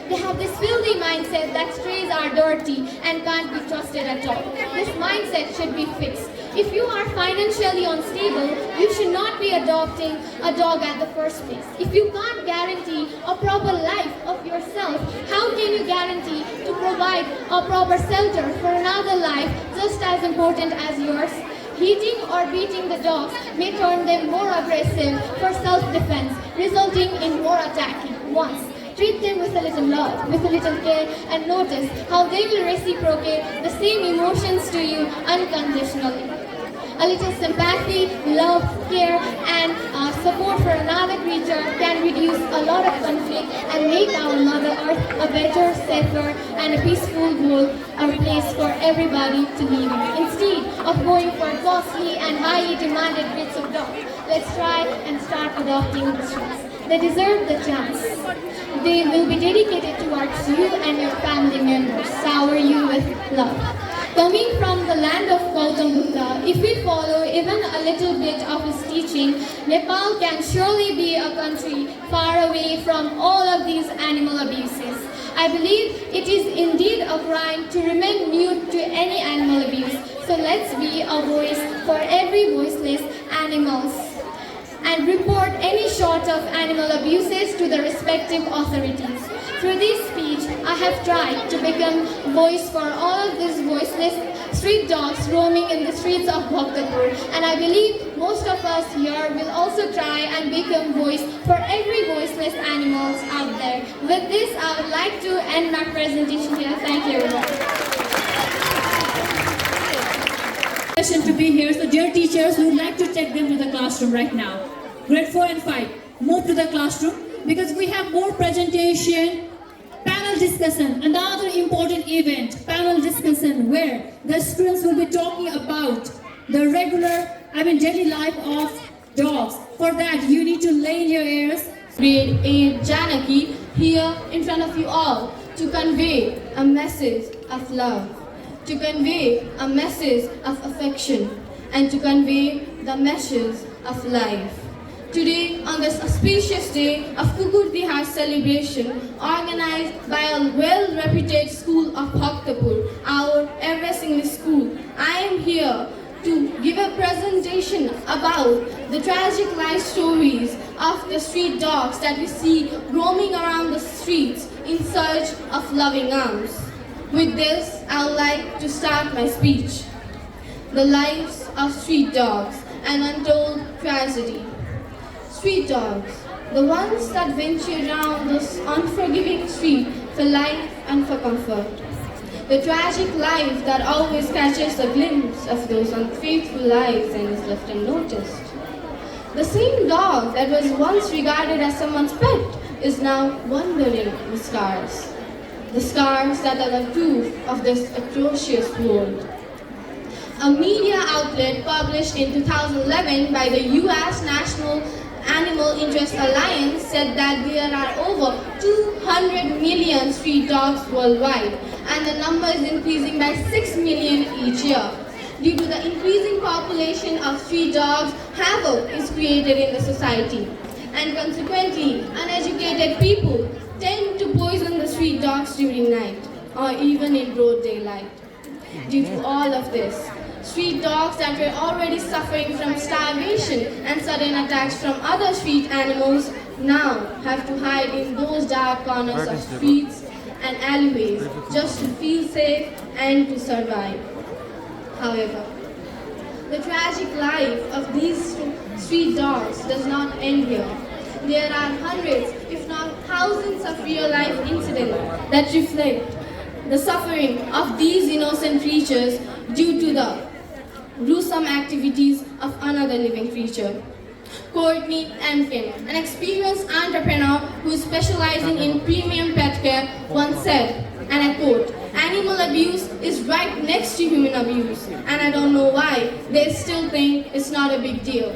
They have this filthy mindset that strays are dirty and can't be trusted at all. This mindset should be fixed. If you are financially unstable, you should not be adopting a dog at the first place. If you can't guarantee a proper life of yourself, how can you guarantee to provide a proper shelter for another life just as important as yours? Hitting or beating the dogs may turn them more aggressive for self-defense, resulting in more attacking. Once, treat them with a little love, with a little care, and notice how they will reciprocate the same emotions to you unconditionally. A little sympathy, love, care, and support for another creature can reduce a lot of conflict and make our Mother Earth a better, safer, and a peaceful world, a place for everybody to live in. Instead of going for costly and highly demanded breeds of dogs, let's try and start adopting the strays. They deserve the chance. They will be dedicated towards you and your family members, shower you with love. Coming from the land of Gautam Buddha, if we follow even a little bit of his teaching, Nepal can surely be a country far away from all of these animal abuses. I believe it is indeed a crime to remain mute to any animal abuse. So let's be a voice for every voiceless animals and report any sort of animal abuses to the respective authorities. Through this speech, I have tried to become voice for all of these voiceless street dogs roaming in the streets of Bhaktapur, and I believe most of us here will also try and become voice for every voiceless animals out there. With this, I would like to end my presentation here. Thank you, everyone. To be here, so dear teachers, we would like to take them to the classroom right now. Grade 4 and 5, move to the classroom because we have more presentation, panel discussion, another important event, panel discussion, where the students will be talking about the daily life of dogs. For that, you need to lay in your ears. Grade 8 Janaki here in front of you all to convey a message of love, to convey a message of affection, and to convey the message of life. Today, on this auspicious day of Kukur Tihar celebration, organized by a well-reputed school of Bhaktapur, our Everest English School, I am here to give a presentation about the tragic life stories of the street dogs that we see roaming around the streets in search of loving arms. With this, I would like to start my speech. The lives of street dogs, an untold tragedy. Street dogs, the ones that venture around this unforgiving street for life and for comfort. The tragic life that always catches a glimpse of those unfaithful lives and is left unnoticed. The same dog that was once regarded as someone's pet is now wandering with scars. The scars that are the proof of this atrocious world. A media outlet published in 2011 by the US National Animal Interest Alliance said that there are over 200 million street dogs worldwide, and the number is increasing by 6 million each year. Due to the increasing population of street dogs, havoc is created in the society, and consequently, uneducated people tend to poison the street dogs during night or even in broad daylight. Due to all of this, Street dogs that were already suffering from starvation and sudden attacks from other street animals now have to hide in those dark corners of streets and alleyways just to feel safe and to survive. However, the tragic life of these street dogs does not end here. There are hundreds, if not thousands, of real-life incidents that reflect the suffering of these innocent creatures due to the gruesome activities of another living creature. Courtney Empkin, an experienced entrepreneur who is specializing in premium pet care, once said, and I quote, "Animal abuse is right next to human abuse, and I don't know why they still think it's not a big deal."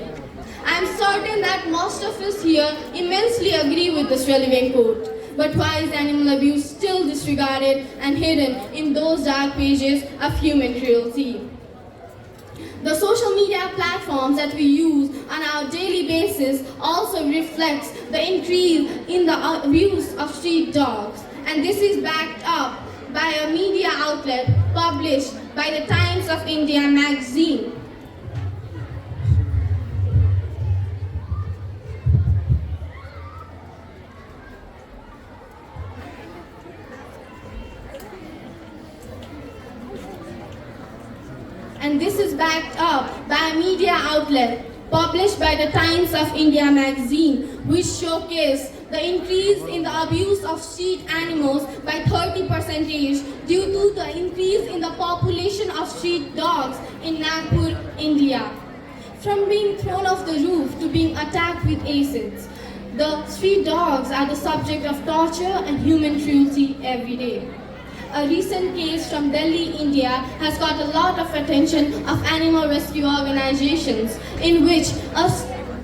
I am certain that most of us here immensely agree with this relevant quote. But why is animal abuse still disregarded and hidden in those dark pages of human cruelty? The social media platforms that we use on our daily basis also reflects the increase in the abuse of street dogs. And this is backed up by a media outlet published by the Times of India magazine. And this is backed up by a media outlet published by the Times of India magazine, which showcased the increase in the abuse of street animals by 30% due to the increase in the population of street dogs in Nagpur, India. From being thrown off the roof to being attacked with acids, the street dogs are the subject of torture and human cruelty every day. A recent case from Delhi, India has got a lot of attention of animal rescue organizations, in which a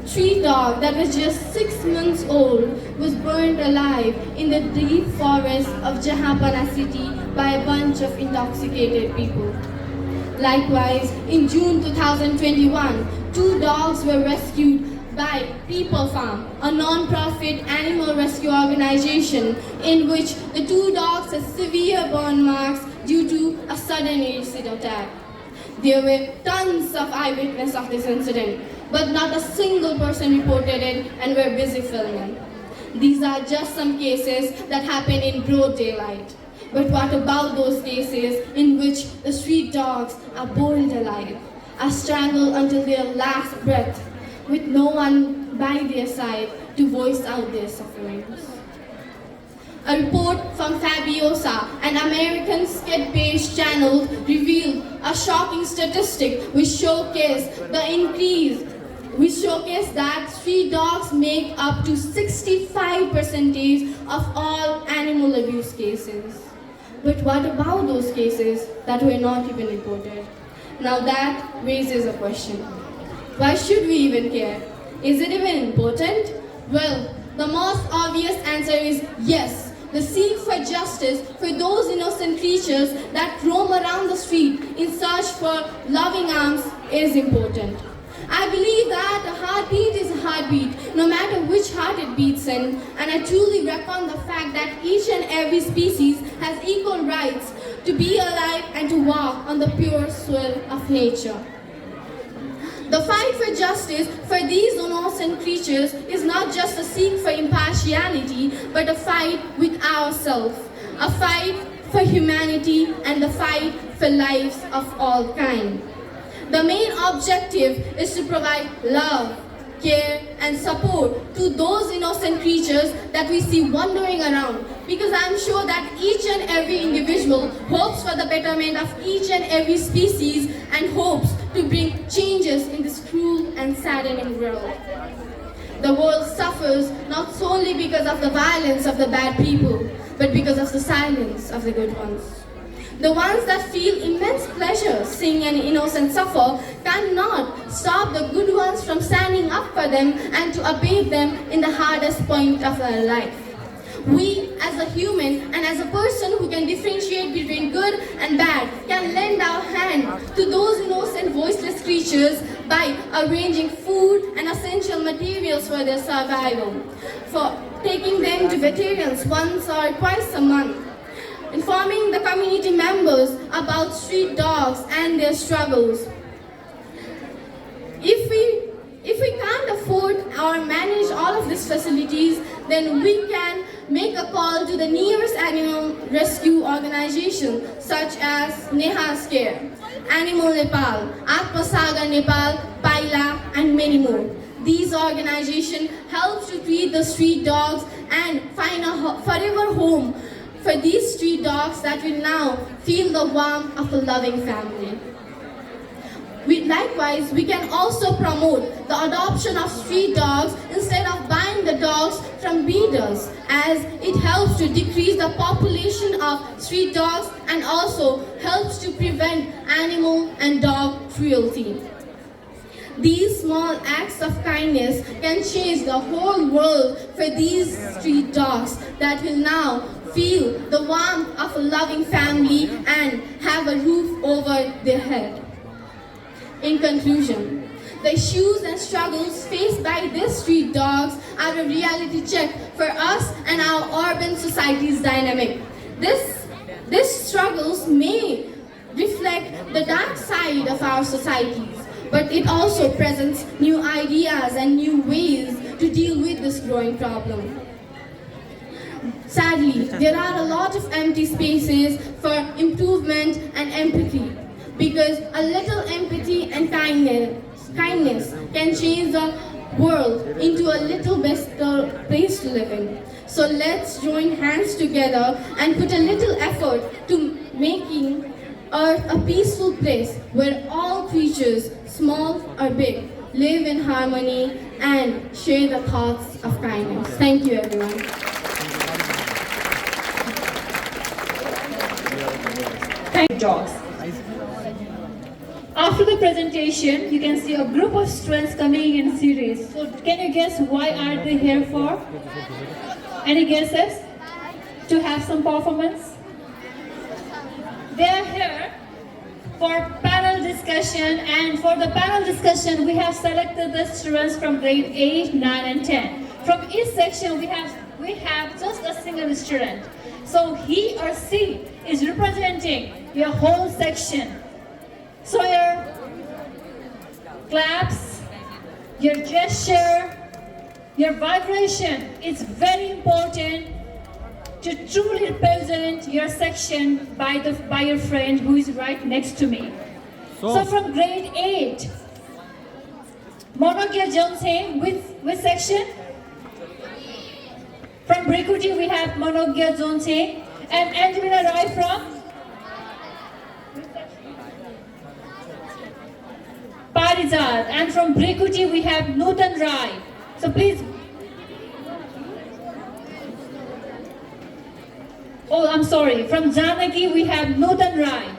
street dog that was just 6 months old was burned alive in the deep forest of Jahanpana city by a bunch of intoxicated people. Likewise, in June 2021, 2 dogs were rescued by People Farm, a non-profit animal rescue organization in which the 2 dogs had severe burn marks due to a sudden acid attack. There were tons of eyewitnesses of this incident, but not a single person reported it and were busy filming. These are just some cases that happen in broad daylight. But what about those cases in which the street dogs are boiled alive, are strangled until their last breath, with no one by their side to voice out their sufferings? A report from Fabiosa, an American skid-based channel, revealed a shocking statistic which showcased that street dogs make up to 65% of all animal abuse cases. But what about those cases that were not even reported? Now that raises a question. Why should we even care? Is it even important? Well, the most obvious answer is yes. The seek for justice for those innocent creatures that roam around the street in search for loving arms is important. I believe that a heartbeat is a heartbeat, no matter which heart it beats in, and I truly reckon the fact that each and every species has equal rights to be alive and to walk on the pure soil of nature. The fight for justice for these innocent creatures is not just a seek for impartiality, but a fight with ourselves, a fight for humanity, and the fight for lives of all kinds. The main objective is to provide love, care, and support to those innocent creatures that we see wandering around, because I'm sure that each and every individual hopes for the betterment of each and every species and hopes to bring changes in this cruel and saddening world. The world suffers not solely because of the violence of the bad people, but because of the silence of the good ones. The ones that feel immense pleasure seeing an innocent suffer cannot stop the good ones from standing up for them and to abate them in the hardest point of their life. We, as a human and as a person who can differentiate between good and bad, can lend our hand to those innocent, voiceless creatures by arranging food and essential materials for their survival, for taking them to veterinarians once or twice a month, informing the community members about street dogs and their struggles, If we can't afford or manage all of these facilities, then we can make a call to the nearest animal rescue organization such as Neha's Care, Animal Nepal, Atmasagar Nepal, Paila, and many more. These organizations help to treat the street dogs and find a forever home for these street dogs that will now feel the warmth of a loving family. Likewise, we can also promote the adoption of street dogs instead of buying the dogs from breeders, as it helps to decrease the population of street dogs and also helps to prevent animal and dog cruelty. These small acts of kindness can change the whole world for these street dogs that will now feel the warmth of a loving family and have a roof over their head. In conclusion, the issues and struggles faced by these street dogs are a reality check for us and our urban society's dynamic. These struggles may reflect the dark side of our societies, but it also presents new ideas and new ways to deal with this growing problem. Sadly, there are a lot of empty spaces for improvement and empathy, because a little empathy and kindness can change the world into a little better place to live in. So let's join hands together and put a little effort to making Earth a peaceful place where all creatures, small or big, live in harmony and share the thoughts of kindness. Thank you, everyone. Dogs. After the presentation, you can see a group of students coming in series. So can you guess why are they here for? Any guesses? To have some performance? They are here for panel discussion, and for the panel discussion we have selected the students from grade 8, 9 and 10. From each section we have just a single student. So he or she is representing your whole section. So your claps, your gesture, your vibration is very important to truly represent your section by your friend who is right next to me. So from grade 8, Monogya Jonse with section? From Brikuti we have Monogya Jonse and Angelina Rai from Parijat, and from Brikuti we have Nutan Rai. So please. Oh, I'm sorry. From Janaki we have Nutan Rai.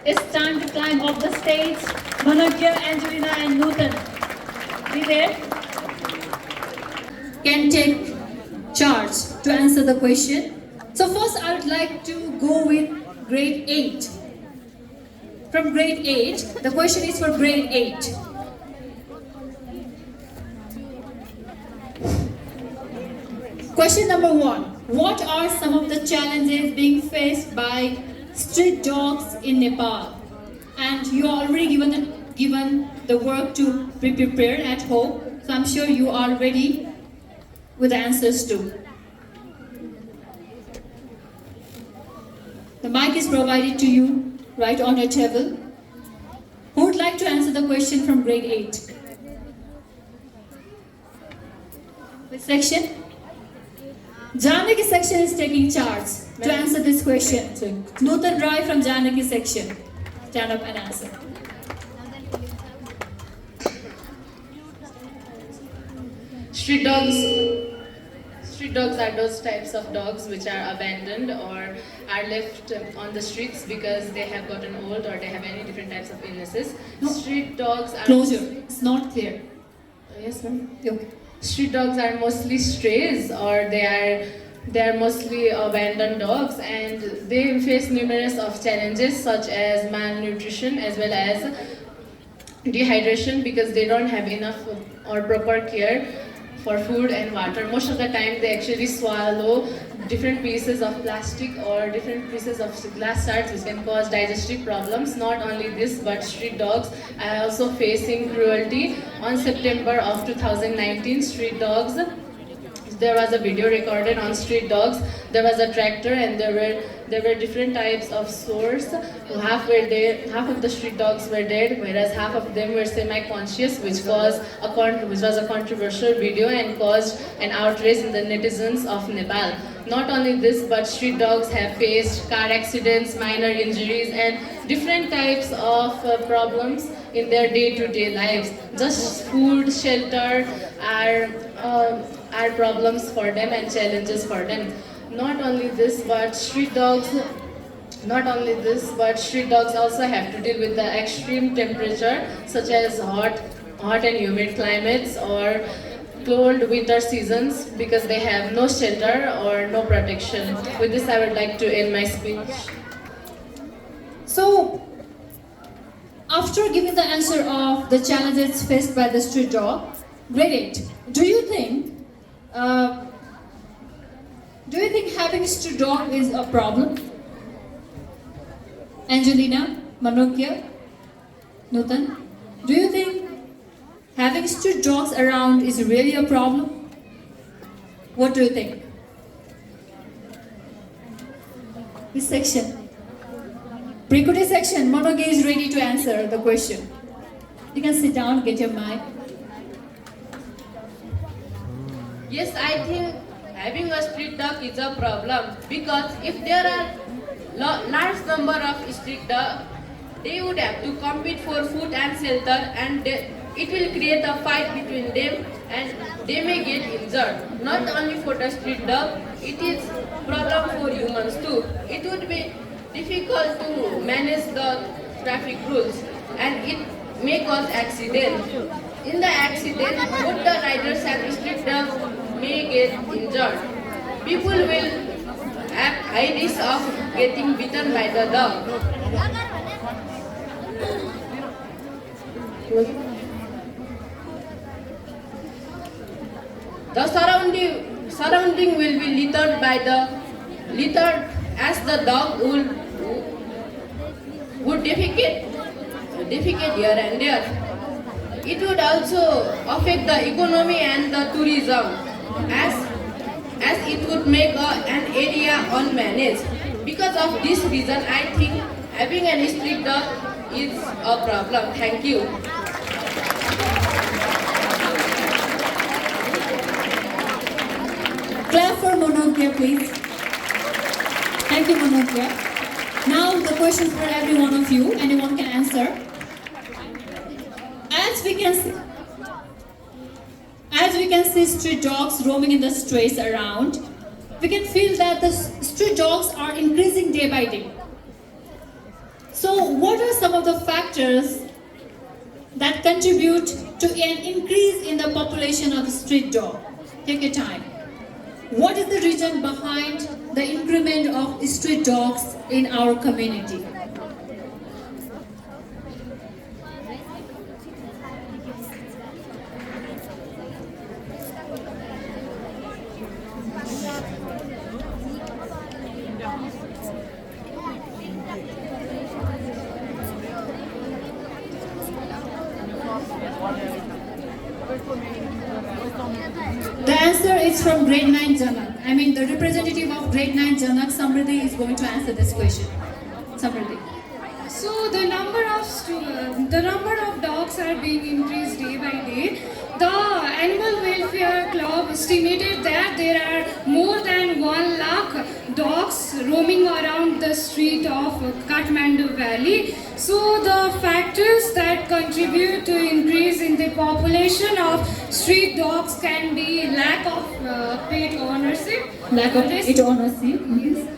It's time to climb off the stage. Manogya, Angelina and Nutan. Be there. Can take charge to answer the question. So first I would like to go with grade 8. From grade 8, the question is for grade 8. Question number 1. What are some of the challenges being faced by street dogs in Nepal? And you are already given the work to be prepared at home. So I'm sure you are ready with the answers too. The mic is provided to you right on your table. Who would like to answer the question from grade 8? Which section? Janaki section is taking charge to answer this question. Nutan Rai from Janaki section. Stand up and answer. Street dogs are those types of dogs which are abandoned or are left on the streets because they have gotten old or they have any different types of illnesses. No. Street dogs are... Closer. It's not clear. Yes, ma'am. Okay. Street dogs are mostly strays or they are mostly abandoned dogs, and they face numerous of challenges such as malnutrition as well as dehydration because they don't have enough or proper care for food and water. Most of the time they actually swallow different pieces of plastic or different pieces of glass shards which can cause digestive problems. Not only this, but street dogs are also facing cruelty. On September of 2019, street dogs, there was a video recorded on street dogs. There was a tractor and there were different types of sores. Half were dead, half of the street dogs were dead, whereas half of them were semi-conscious, which was a controversial video and caused an outrage in the netizens of Nepal. Not only this, but street dogs have faced car accidents, minor injuries, and different types of problems in their day-to-day lives. Just food, shelter are problems for them and challenges for them. Not only this, but street dogs also have to deal with the extreme temperature, such as hot and humid climates or cold winter seasons, because they have no shelter or no protection. With this, I would like to end my speech. So, after giving the answer of the challenges faced by the street dog, grade 8, do you think having a street dog is a problem? Angelina, Manokya, Nutan, do you think having street dogs around is really a problem? What do you think? This section. Pre-Kuti section, Manokya is ready to answer the question. You can sit down, get your mic. Yes, I think having a street dog is a problem, because if there are large number of street dogs, they would have to compete for food and shelter, and it will create a fight between them and they may get injured. Not only for the street dog, it is problem for humans too. It would be difficult to manage the traffic rules and it may cause accident. In the accident, both the riders and street dogs may get injured. People will have high risk of getting bitten by the dog. The surrounding will be littered as the dog would defecate here and there. It would also affect the economy and the tourism, as it would make an area unmanaged. Because of this reason, I think having a street dog is a problem. Thank you. Clap for Manokya, please. Thank you, Manokya. Now the question for every one of you. Anyone can answer. As we can see street dogs roaming in the streets around, we can feel that the street dogs are increasing day by day. So what are some of the factors that contribute to an increase in the population of the street dog? Take your time. What is the reason behind the increment of street dogs in our community? The answer is from grade 9 Janak. I mean, the representative of grade 9 Janak, Samriddhi, is going to answer this question. Samriddhi. So the number of dogs are being increased day by day. The Animal Welfare Club estimated that there are more than 1 lakh dogs roaming around the street of Kathmandu Valley. So the factors that contribute to increase in the population of street dogs can be lack of pet ownership. Lack of pet ownership. Yes.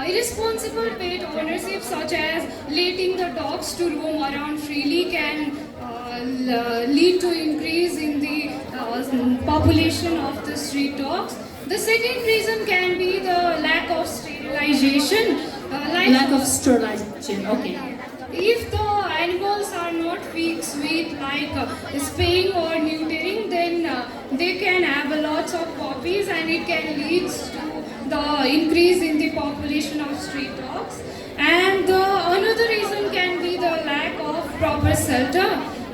Irresponsible pet ownership, such as letting the dogs to roam around freely, can lead to increase in the population of the street dogs. The second reason can be the lack of sterilization. Lack of sterilization, okay. If the animals are not fixed with spaying or neutering, then they can have lots of puppies and it can lead to the increase in the population of street dogs. And another reason can be the lack of proper shelter.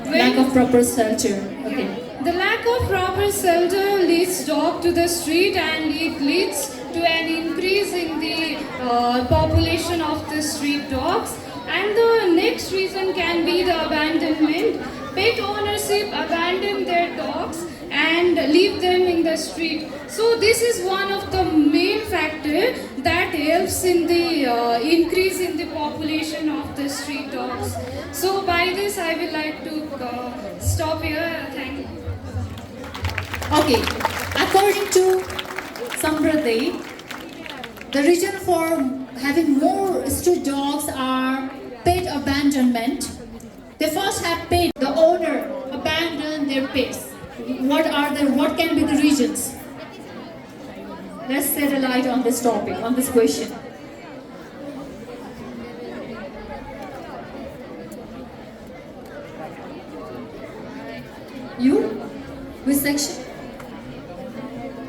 Lack of proper shelter. Okay. The lack of proper shelter leads dog to the street, and it leads to an increase in the population of the street dogs. And the next reason can be the abandonment. Pet ownership abandon their dogs and leave them in the street. So this is one of the main factors that helps in the increase in the population of the street dogs. So by this I would like to stop here. Thank you. Okay. According to Samriddhi, the reason for having more street dogs are pet abandonment. They first have pet. The owner abandoned their pets. What can be the reasons? Let's shed a light on this topic, on this question. You? Which section?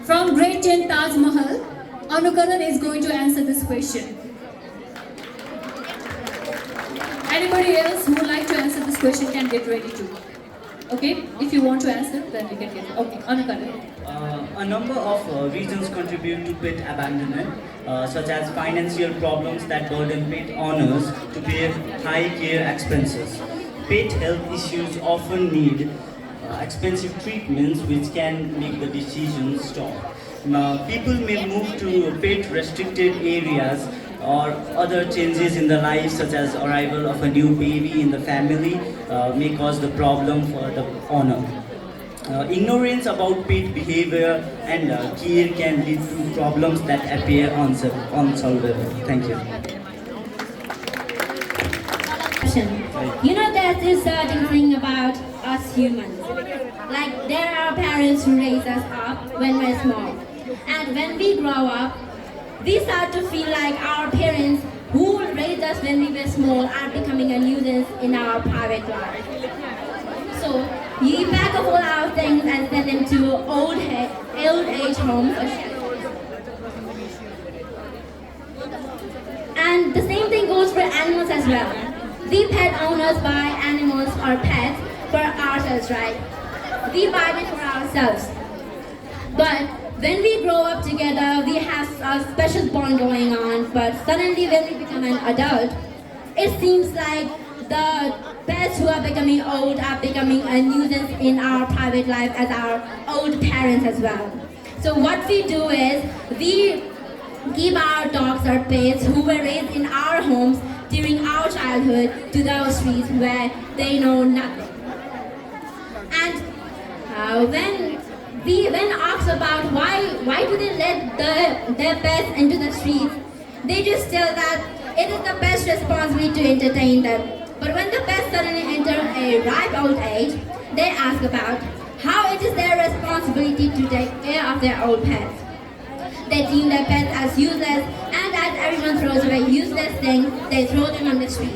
From grade 10 Taj Mahal, Anukaran is going to answer this question. Anybody else who would like to answer this question can get ready to. Okay? If you want to answer, then we can get it. Okay, Anukaran. A number of reasons contribute to pet abandonment, such as financial problems that burden pet owners to pay high care expenses. Pet health issues often need expensive treatments, which can make the decision stop. People may move to pet-restricted areas, or other changes in the life, such as arrival of a new baby in the family, may cause the problem for the owner. Ignorance about pet behavior and care can lead to problems that appear unsolvable. Thank you. You know, there's this certain thing about us humans. Like, there are parents who raise us up when we're small. And when we grow up, we start to feel like our parents who raised us when we were small are becoming a nuisance in our private life. So, we pack up all our things and send them to old age homes or shelters. And the same thing goes for animals as well. We pet owners buy animals or pets for ourselves, right? We buy them for ourselves. But when we grow up together, we have a special bond going on. But suddenly when we become an adult, it seems like the pets who are becoming old are becoming a nuisance in our private life as our old parents as well. So what we do is, we give our dogs or pets who were raised in our homes during our childhood to those streets where they know nothing. And when asked about why do they let their pets into the streets, they just tell that it is the pet's responsibility to entertain them. But when the pets suddenly enter a ripe old age, they ask about how it is their responsibility to take care of their old pets. They deem their pets as useless, and as everyone throws away useless things, they throw them on the streets.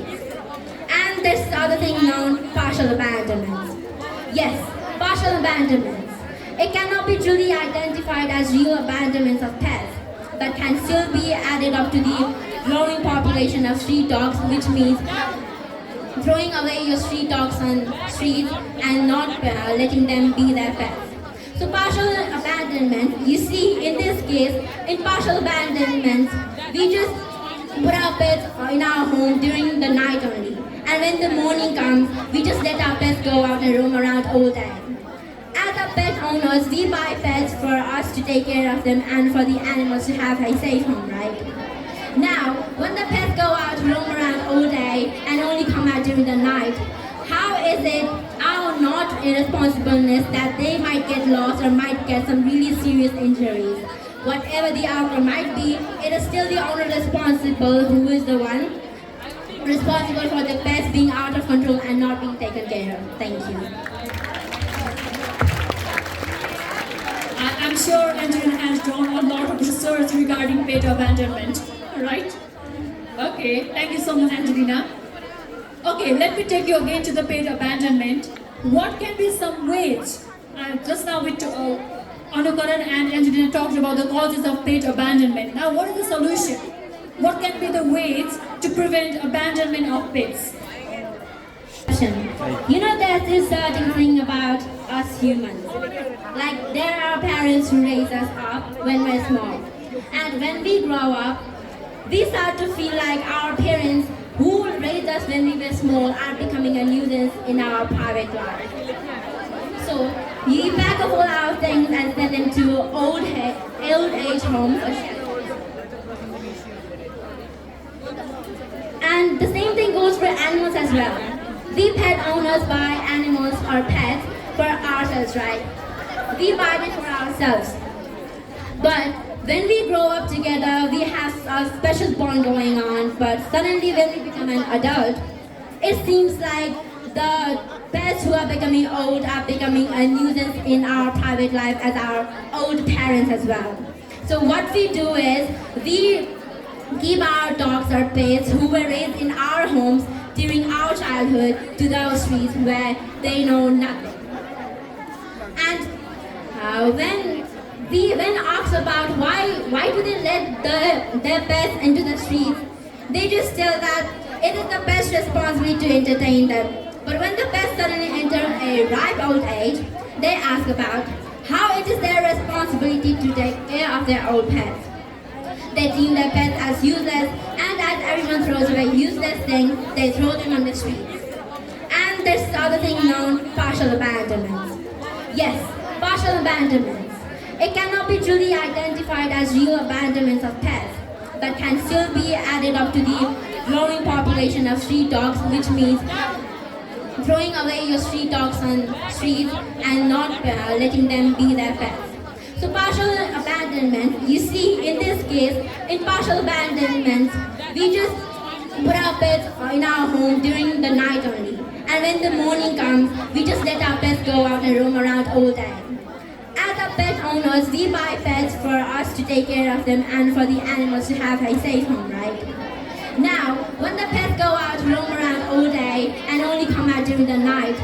And there's the other thing known, partial abandonment. Yes, partial abandonment. It cannot be truly identified as real abandonments of pets, but can still be added up to the growing population of street dogs, which means throwing away your street dogs on streets and not letting them be their pets. So partial abandonment, you see in this case, in partial abandonment, we just put our pets in our home during the night only. And when the morning comes, we just let our pets go out and roam around all day. As a pet owners, we buy pets for us to take care of them and for the animals to have a safe home, right? Now, when the pets go out, roam around all day and only come out during the night, how is it our not irresponsibleness that they might get lost or might get some really serious injuries? Whatever the outcome might be, it is still the owner responsible who is the one responsible for the pets being out of control and not being taken care of. Thank you. I'm sure Angelina has drawn a lot of research regarding pet abandonment, right? Okay, thank you so much, Angelina. Okay, let me take you again to the pet abandonment. What can be some ways? Just now we Anukaran and Angelina talked about the causes of pet abandonment. Now, what is the solution? What can be the ways to prevent abandonment of pets? You know, there's this certain thing about us humans. Like, there are parents who raise us up when we're small. And when we grow up, we start to feel like our parents who raised us when we were small are becoming a nuisance in our private life. So, you pack up all our things and send them to old age homes or shelters. And the same thing goes for animals as well. We pet owners buy animals or pets for ourselves, right? We buy them for ourselves. But when we grow up together, we have a special bond going on. But suddenly when we become an adult, it seems like the pets who are becoming old are becoming a nuisance in our private life as our old parents as well. So what we do is, we give our dogs or pets who were raised in our homes during our childhood to those streets where they know nothing. And when asked about why do they let their pets into the streets, they just tell that it is the pet's responsibility to entertain them. But when the pets suddenly enter a ripe old age, they ask about how it is their responsibility to take care of their old pets. They deem their pets as useless, and as everyone throws away useless things, they throw them on the streets. And there's the other thing known, partial abandonment. Yes, partial abandonments. It cannot be truly identified as real abandonments of pets, but can still be added up to the growing population of street dogs, which means throwing away your street dogs on streets and not letting them be their pets. So partial abandonment, you see in this case, in partial abandonment, we just put our pets in our home during the night only. And when the morning comes, we just let our pets go out and roam around all day. As a pet owners, we buy pets for us to take care of them and for the animals to have a safe home, right? Now, when the pets go out, roam around all day and only come out during the night,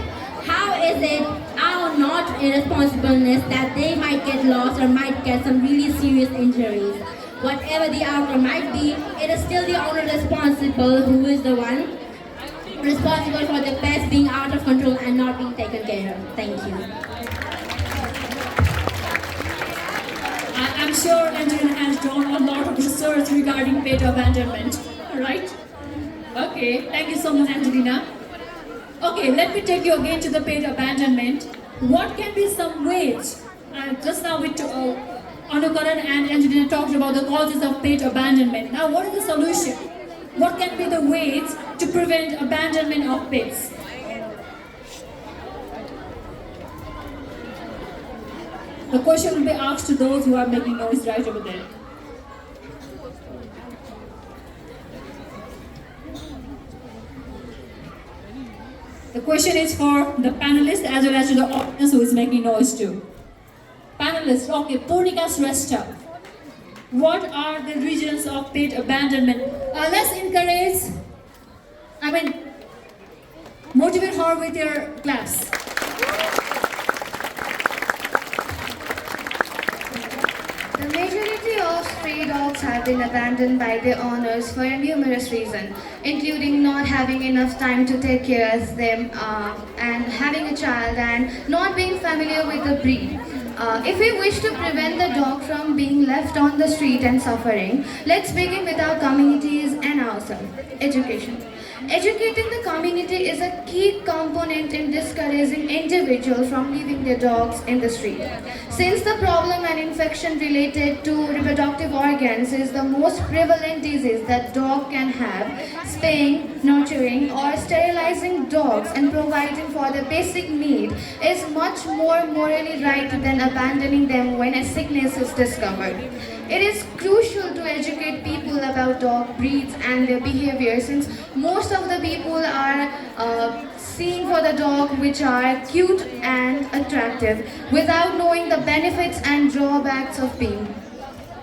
how is it our not irresponsibleness that they might get lost or might get some really serious injuries? Whatever the outcome might be, it is still the owner responsible who is the one responsible for the pets being out of control and not being taken care of. Thank you. I'm sure Angelina has done a lot of research regarding pet abandonment, right? Okay, thank you so much, Angelina. Okay, let me take you again to the pet abandonment. What can be some ways? Just now Anukaran and Angelina talked about the causes of pet abandonment. Now, what is the solution? What can be the ways to prevent abandonment of pets? The question will be asked to those who are making noise right over there. The question is for the panelists as well as to the audience who is making noise too. Panelists, okay, Purnika Shrestha. What are the reasons of pet abandonment? Let's encourage, motivate her with your claps. The majority of stray dogs have been abandoned by their owners for numerous reasons, including not having enough time to take care of them and having a child and not being familiar with the breed. If we wish to prevent the dog from being left on the street and suffering, let's begin with our communities and ourselves. Education. Educating the community is a key component in discouraging individuals from leaving their dogs in the street. Since the problem and infection related to reproductive organs is the most prevalent disease that dog can have, spaying, nurturing or sterilizing dogs and providing for their basic need is much more morally right than abandoning them when a sickness is discovered. It is crucial to educate people about dog breeds and their behavior, since most of the people are seeing for the dog which are cute and attractive without knowing the benefits and drawbacks of being.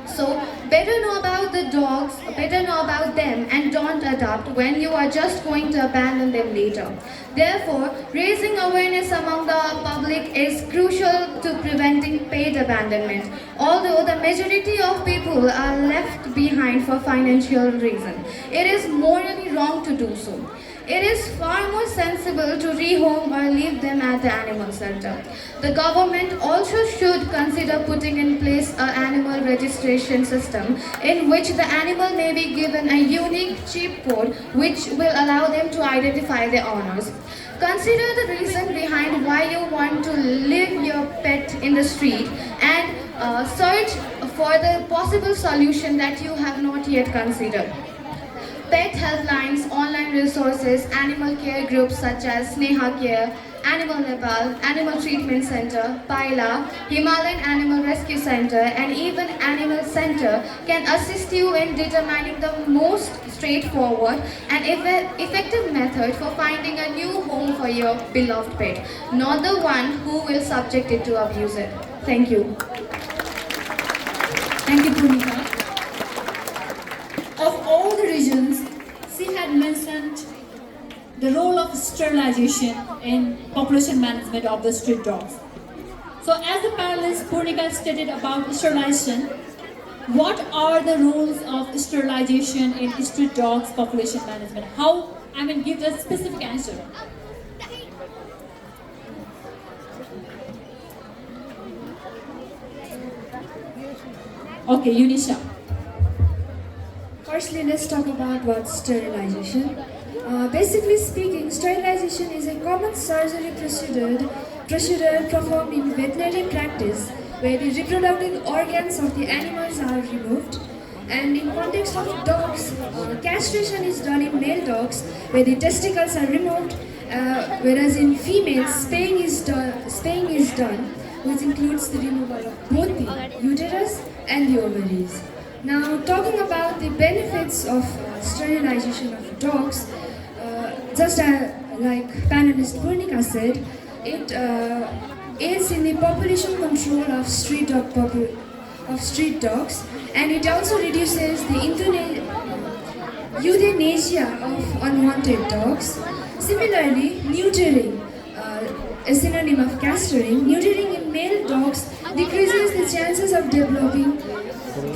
So Better know about the dogs, better know about them and don't adopt when you are just going to abandon them later. Therefore, raising awareness among the public is crucial to preventing pet abandonment. Although the majority of people are left behind for financial reasons, it is morally wrong to do so. It is far more sensible to rehome or leave them at the animal shelter. The government also should consider putting in place an animal registration system in which the animal may be given a unique chip code which will allow them to identify their owners. Consider the reason behind why you want to leave your pet in the street and search for the possible solution that you have not yet considered. Pet helplines, online resources, animal care groups such as Sneha Care, Animal Nepal, Animal Treatment Center, Paila, Himalayan Animal Rescue Center, and even Animal Center can assist you in determining the most straightforward and effective method for finding a new home for your beloved pet, not the one who will subject it to abuse it. Thank you. Thank you, Bhumika. Of all the regions, she had mentioned the role of sterilization in population management of the street dogs. So as the panelist Purnika stated about sterilization, what are the roles of sterilization in street dogs population management? How, give a specific answer. Okay, Unisha. Firstly, let's talk about what's sterilization. Basically speaking, sterilization is a common surgery procedure performed in veterinary practice where the reproductive organs of the animals are removed. And in context of dogs, castration is done in male dogs where the testicles are removed, whereas in females, spaying is done, which includes the removal of both the uterus and the ovaries. Now, talking about the benefits of sterilization of dogs, just like panelist Purnika said, it aids in the population control of street dogs, and it also reduces the euthanasia of unwanted dogs. Similarly, neutering, a synonym of castrating, neutering in male dogs decreases the chances of developing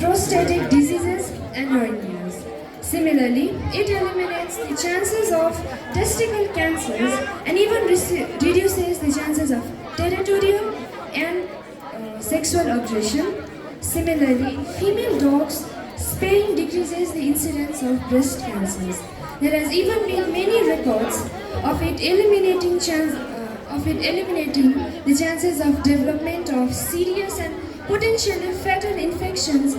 prostatic diseases and hernias. Similarly, it eliminates the chances of testicle cancers and even reduces the chances of territorial and sexual aggression. Similarly, in female dogs, spaying decreases the incidence of breast cancers. There has even been many reports of it eliminating the chances of development of serious and potentially fatal infections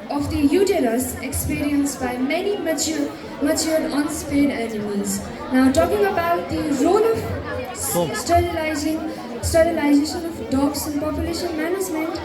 of the uterus experienced by many mature unspayed animals. Now, talking about the role of sterilization of dogs in population management,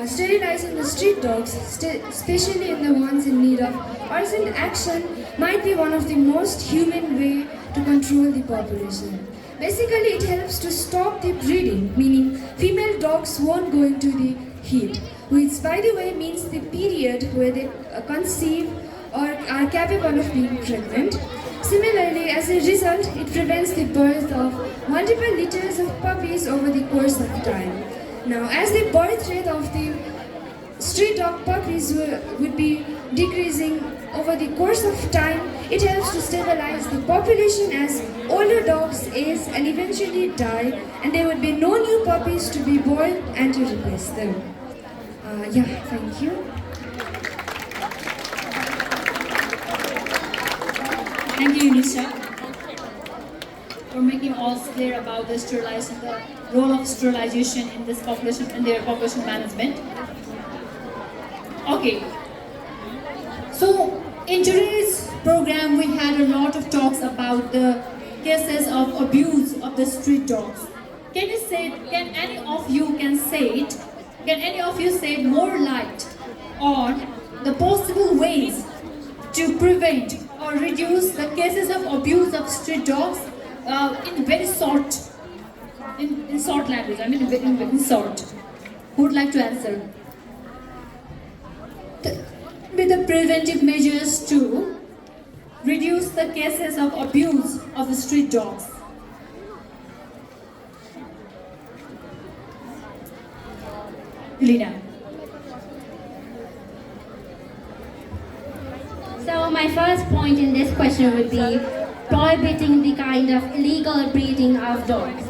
sterilizing the street dogs, especially in the ones in need of urgent action, might be one of the most humane way to control the population. Basically, it helps to stop the breeding, meaning female dogs won't go into the heat, which by the way means the period where they conceive or are capable of being pregnant. Similarly, as a result, it prevents the birth of multiple litters of puppies over the course of time. Now, as the birth rate of the street dog puppies would be decreasing over the course of time, it helps to stabilize the population as older dogs age and eventually die, and there would be no new puppies to be born and to replace them. Thank you. Thank you, Unisha, for making all clear about the sterilization, the role of sterilization in this population and their population management. Okay. So in today's program, we had a lot of talks about the cases of abuse of the street dogs. Can any of you say more light on the possible ways to prevent or reduce the cases of abuse of street dogs in very short language? In short. Who would like to answer? with the preventive measures to reduce the cases of abuse of street dogs? Lina. So my first point in this question would be prohibiting the kind of illegal breeding of dogs.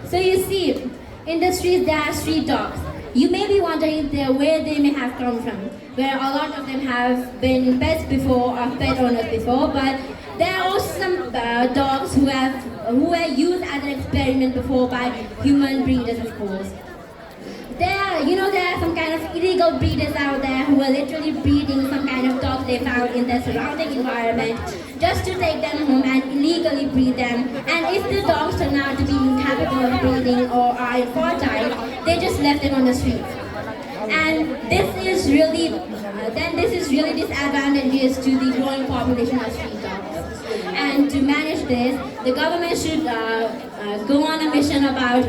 So you see, in the streets there are street dogs. You may be wondering where they may have come from, where a lot of them have been pets before or pet owners before, but there are also some dogs who were used as an experiment before by human breeders, of course. There are some kind of illegal breeders out there who are literally breeding some kind of dogs they found in their surrounding environment just to take them home and illegally breed them. And if the dogs turn out to be incapable of breeding or are infertile, they just left them on the street. And this is really disadvantageous to the growing population of street dogs. And to manage this, the government should go on a mission about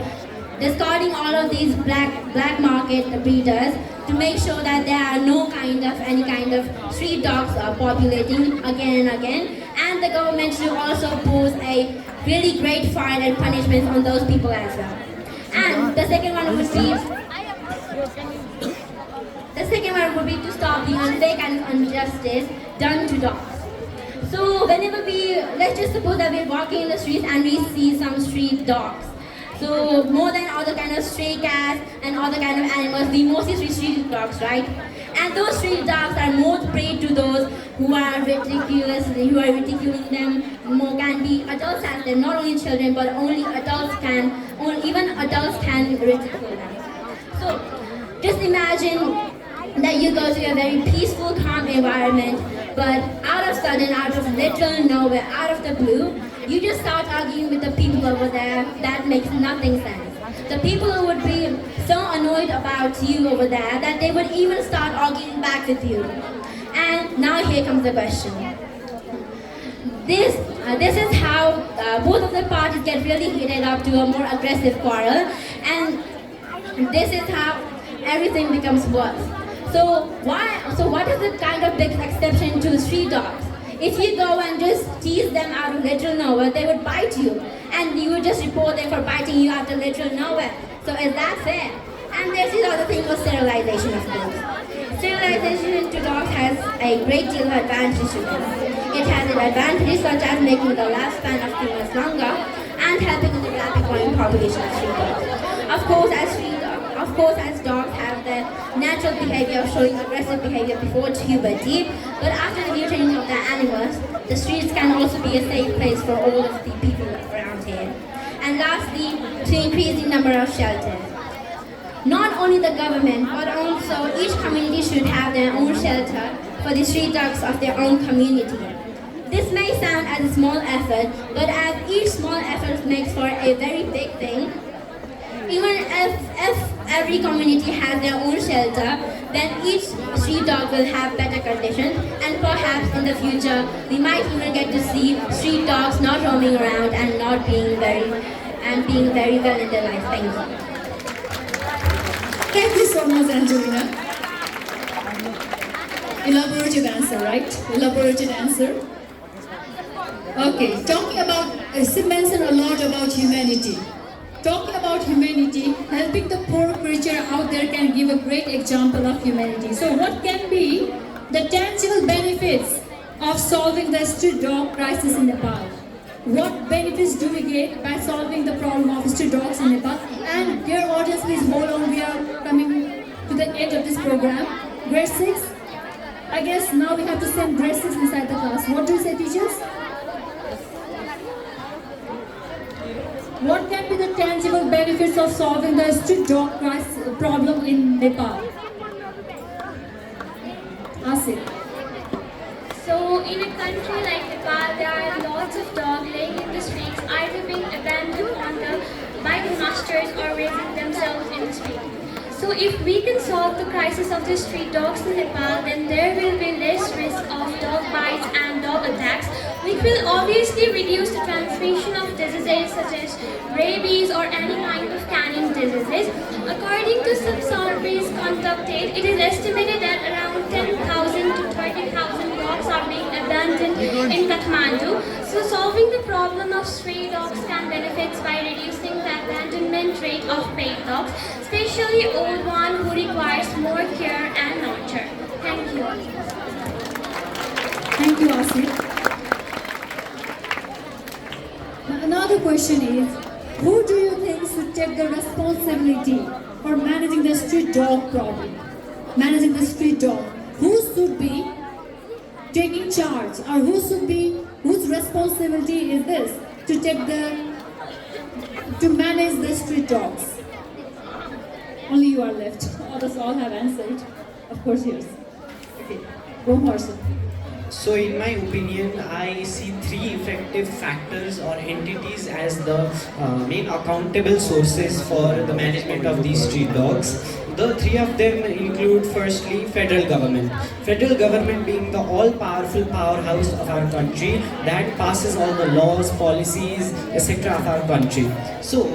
discarding all of these black market breeders to make sure that there are no any kind of street dogs populating again and again. And the government should also pose a really great fine and punishment on those people as well. And the second one would be to stop the unfair kind of injustice done to dogs. So whenever let's just suppose that we're walking in the streets and we see some street dogs. So more than other kind of stray cats and other kind of animals, we mostly see street dogs, right? And those street dogs are more prey to those who are ridiculing them. More can be adults as them, not only children, but even adults can ridicule them. So just imagine that you go to a very peaceful, calm environment, but out of literal nowhere, out of the blue, you just start arguing with the people over there. That makes nothing sense. The people would be so annoyed about you over there that they would even start arguing back with you. And now here comes the question. This is how both of the parties get really heated up to a more aggressive quarrel, and this is how everything becomes worse. So what is the kind of big exception to street dogs? If you go and just tease them out of literal nowhere, they would bite you. And you would just report them for biting you out of literal nowhere. So is that fair? And there's this other thing called sterilization, of course. Sterilization to dogs has a great deal of advantages to them. It has advantages such as making the lifespan of females longer and helping in the rapid growing population of street dogs. Of course, as dogs have the natural behavior of showing aggressive behavior before puberty, but after the mutating of the animals, the streets can also be a safe place for all of the people around here. And lastly, to increase the number of shelters. Not only the government, but also each community should have their own shelter for the street dogs of their own community. This may sound as a small effort, but as each small effort makes for a very big thing, even if every community has their own shelter, then each street dog will have better conditions, and perhaps in the future we might even get to see street dogs not roaming around and being very well in their life. Thank you. Thank you so much, Angelina. Elaborative answer, right? Elaborative answer. Okay, talking about, she mentioned a lot about humanity. Talking about humanity, helping the poor creature out there can give a great example of humanity. So what can be the tangible benefits of solving the street dog crisis in Nepal? What benefits do we get by solving the problem of street dogs in Nepal? And dear audience, please hold on, we are coming to the end of this program. Grade 6, I guess now we have to send grade 6 inside the class. What do you say, teachers? What can be the tangible benefits of solving the street dog problem in Nepal? Asif. So, in a country like Nepal, there are lots of dogs laying in the streets, either being abandoned by the masters or raising themselves in the street. So, if we can solve the crisis of the street dogs in Nepal, then there will be less risk of dog bites and dog attacks, which will obviously reduce the transmission of diseases such as rabies or any kind of canine diseases. According to some surveys conducted, it is estimated that around 10% problem of stray dogs can benefit by reducing the abandonment rate of pet dogs, especially old one who requires more care and nurture. Thank you. Thank you, Asif. Now, another question is, who do you think should take the responsibility for managing the street dog problem? Managing the street dog. Who should be taking charge, or whose responsibility is this to manage the street dogs? Only you are left. Others all have answered. Of course, yours. Okay, go Harshit. So in my opinion, I see three effective factors or entities as the main accountable sources for the management of these street dogs. The three of them include, firstly, federal government. Federal government being the all-powerful powerhouse of our country that passes all the laws, policies, etc. of our country. So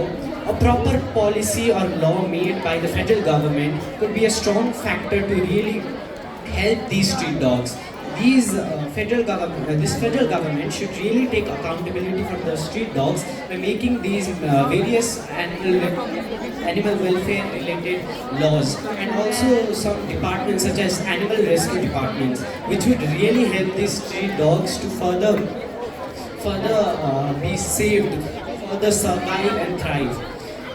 a proper policy or law made by the federal government could be a strong factor to really help these street dogs. This federal government should really take accountability for the street dogs by making these various animal welfare related laws, and also some departments such as animal rescue departments, which would really help these street dogs to further be saved, further survive and thrive.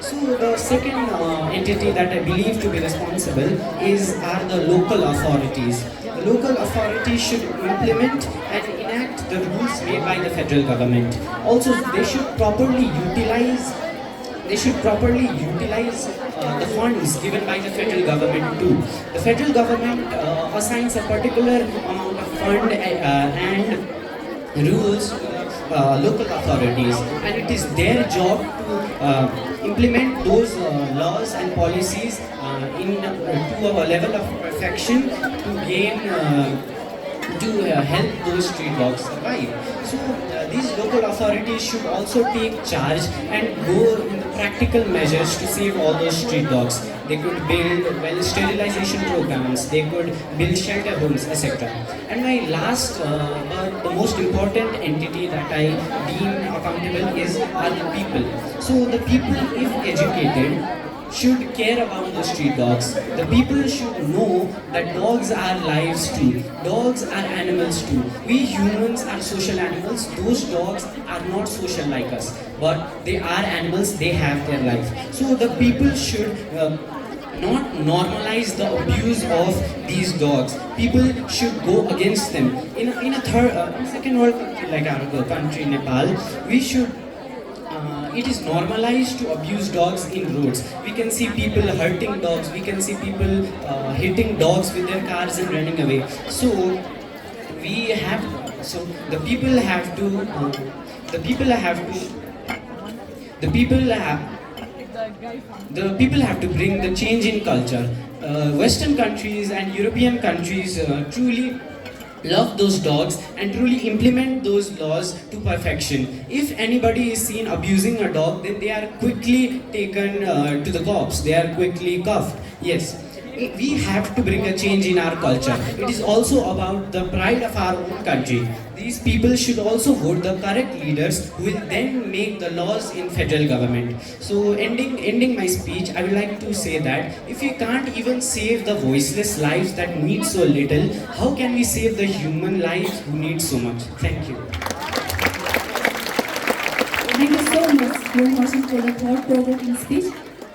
So the second entity that I believe to be responsible are the local authorities. The local authorities should implement and enact the rules made by the federal government. Also, they should properly utilize the funds given by the federal government too. The federal government assigns a particular amount of fund and rules to local authorities, and it is their job to implement those laws and policies to a level of perfection to gain to help those street dogs survive. So these local authorities should also take charge and go in the practical measures to save all those street dogs. They could build sterilization programs, they could build shelter homes, etc. And my last but the most important entity that I deem accountable are the people. So the people, if educated, should care about the street dogs. The people should know that dogs are lives too. Dogs are animals too. We humans are social animals. Those dogs are not social like us, but they are animals. They have their life. So the people should not normalize the abuse of these dogs. People should go against them. In a second world country like our country, Nepal, we should. It is normalized to abuse dogs in roads. We can see people hurting dogs. We can see people hitting dogs with their cars and running away. So the people have to bring the change in culture. Western countries and European countries truly love those dogs and truly implement those laws to perfection. If anybody is seen abusing a dog, then they are quickly taken to the cops. They are quickly cuffed. Yes. We have to bring a change in our culture. It is also about the pride of our own country. These people should also vote the correct leaders who will then make the laws in federal government. So ending my speech, I would like to say that if we can't even save the voiceless lives that need so little, how can we save the human lives who need so much? Thank you. Thank you so much, for the thought-provoking speech.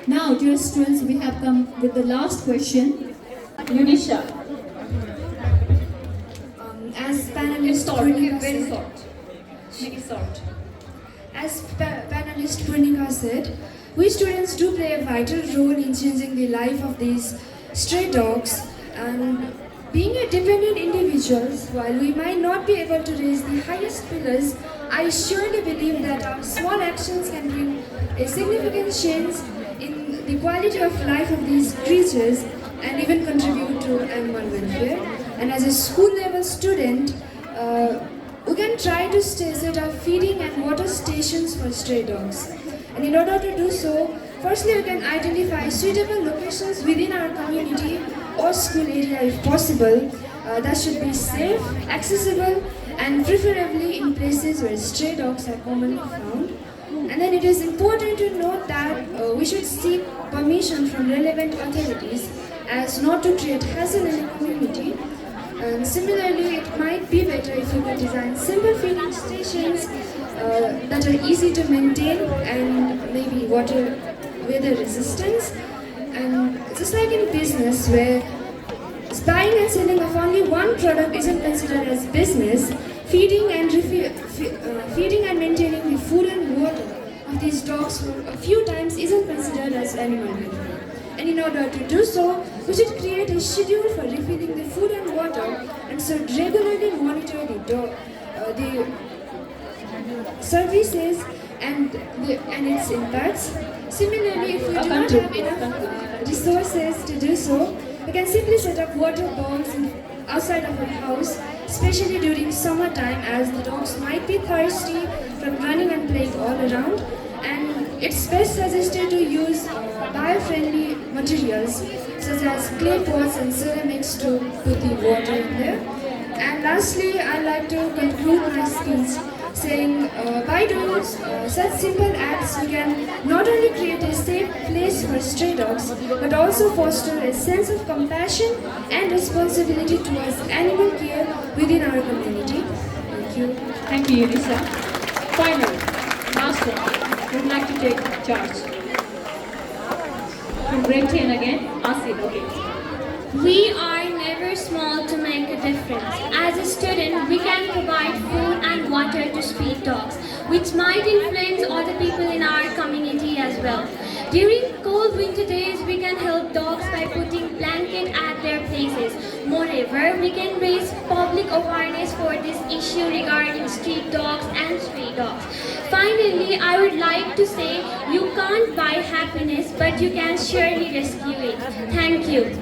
Now, dear students, we have come with the last question. Yunisha. As panelists, As panelist Purnika said, we students do play a vital role in changing the life of these stray dogs, and being a dependent individuals, while we might not be able to raise the highest pillars, I surely believe that our small actions can bring a significant change in the quality of life of these creatures and even contribute to animal welfare. And as a school level student, we can try to set up feeding and water stations for stray dogs. And in order to do so, firstly we can identify suitable locations within our community or school area if possible that should be safe, accessible, and preferably in places where stray dogs are commonly found. And then it is important to note that we should seek permission from relevant authorities as not to create hassle in the community. And similarly, it might be better if you could design simple feeding stations that are easy to maintain and maybe weather resistance. And just like in business where buying and selling of only one product isn't considered as business, feeding and maintaining the food and water of these dogs for a few times isn't considered as animal welfare. And in order to do so, we should create a schedule for refilling the food and water and should regularly monitor the services and its impacts. Similarly, if we do not have enough resources to do so, we can simply set up water bombs outside of our house, especially during summertime as the dogs might be thirsty from running and playing all around. And it's best suggested to use bio-friendly materials such as clay pots and ceramics to put the water in there. And lastly, I'd like to conclude my speech saying by doing such simple acts, we can not only create a safe place for stray dogs, but also foster a sense of compassion and responsibility towards animal care within our community. Thank you. Thank you, Yunisa. Finally, last one, would like to take charge. From grade 10 again, Asil, okay. We are never small to make a difference. As a student, we can provide food and water to street dogs, which might influence other people in our community as well. During cold winter days, we can help dogs by putting blanket at their places. Moreover, we can raise public awareness for this issue regarding street dogs and stray dogs. Finally, I would like to say you can't buy happiness, but you can surely rescue it. Thank you.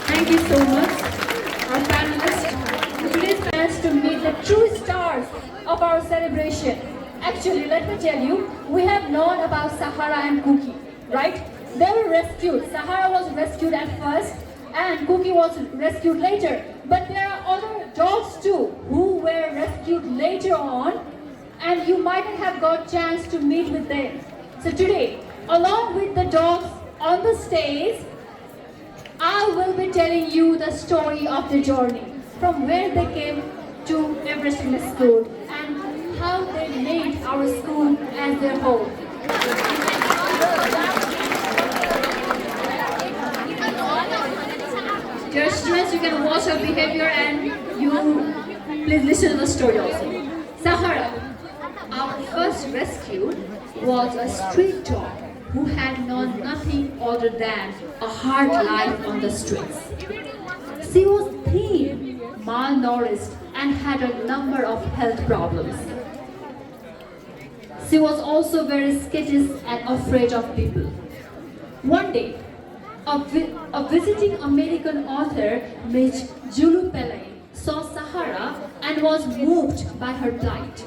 Thank you so much, our panelists. Today's plans to meet the true stars of our celebration. Actually, let me tell you, we have known about Sahara and Cookie, right? They were rescued. Sahara was rescued at first, and Cookie was rescued later. But there are other dogs too who were rescued later on, and you mightn't have got chance to meet with them. So today, along with the dogs on the stage, I will be telling you the story of the journey, from where they came to Everest School and how they made our school as their home. Dear students, you can watch our behavior and you please listen to the story also. Sahara, our first rescue, was a street dog who had known nothing other than a hard life on the streets. She was thin, malnourished, and had a number of health problems. She was also very skittish and afraid of people. One day, a visiting American author, Miss Julu Pele, saw Sahara and was moved by her plight.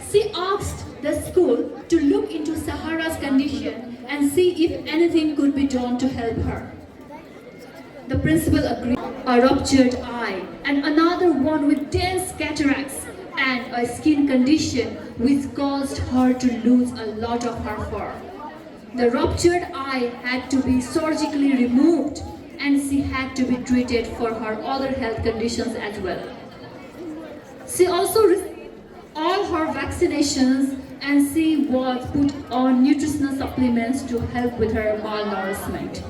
She asked the school to look into Sahara's condition and see if anything could be done to help her. The principal agreed. A ruptured eye and another one with dense cataracts and a skin condition which caused her to lose a lot of her fur. The ruptured eye had to be surgically removed and she had to be treated for her other health conditions as well. She also received all her vaccinations and she was put on nutritional supplements to help with her malnourishment.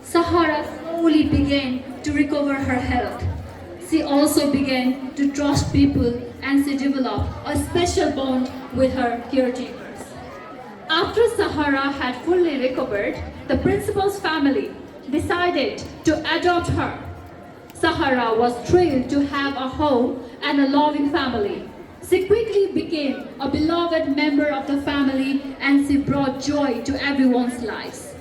Sahara slowly began to recover her health. She also began to trust people and she developed a special bond with her caretakers. After Sahara had fully recovered, the principal's family decided to adopt her. Sahara was thrilled to have a home and a loving family. She quickly became a beloved member of the family and she brought joy to everyone's lives.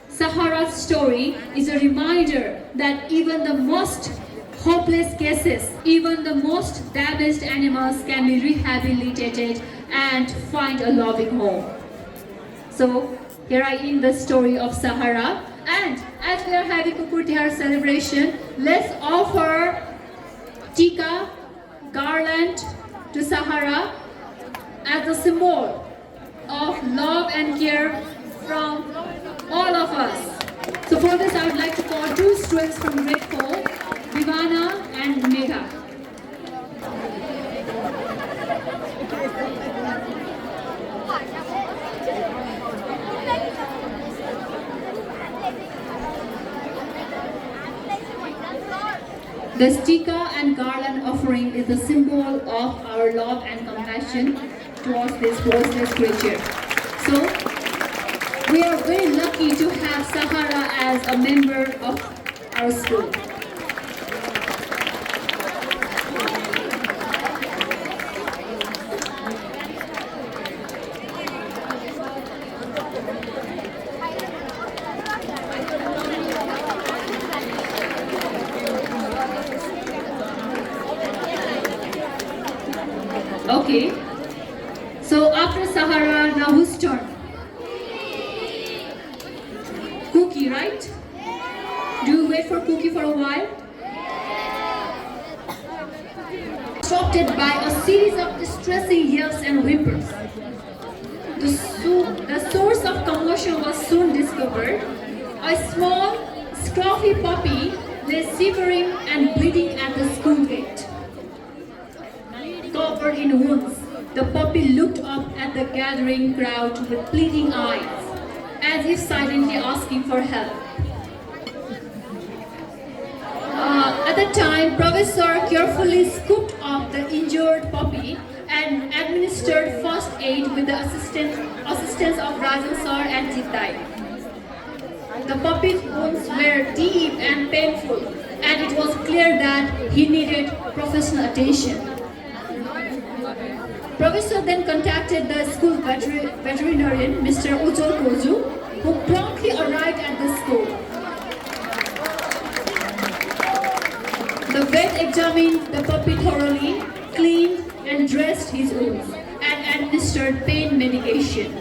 Sahara's story is a reminder that even the most hopeless cases, even the most damaged animals can be rehabilitated and find a loving home. So here I end the story of Sahara. And as we are having Kukur Tihar celebration, let's offer tika, garland to Sahara as a symbol of love and care from all of us. So for this, I would like to call two students from grade 4, Vivana and Megha. The tika and garland offering is a symbol of our love and compassion towards this voiceless creature. So, we are very lucky to have Sahara as a member of our school. Okay, so after Sahara, now whose turn? Cookie, right? Do you wait for Cookie for a while? Interrupted by a series of distressing yells and whimpers. The source of commotion was soon discovered. A small, scruffy puppy lay shivering and bleeding at the school gate. Covered in wounds, the puppy looked up at the gathering crowd with pleading eyes, as if silently asking for help. At the time, Professor carefully scooped up the injured puppy and administered first aid with the assistance of Rajan Sir and Jitai. The puppy's wounds were deep and painful, and it was clear that he needed professional attention. Professor then contacted the school veterinarian, Mr. Ujjwal Koju, who promptly arrived at the school. The vet examined the puppy thoroughly, cleaned and dressed his wounds, and administered pain medication.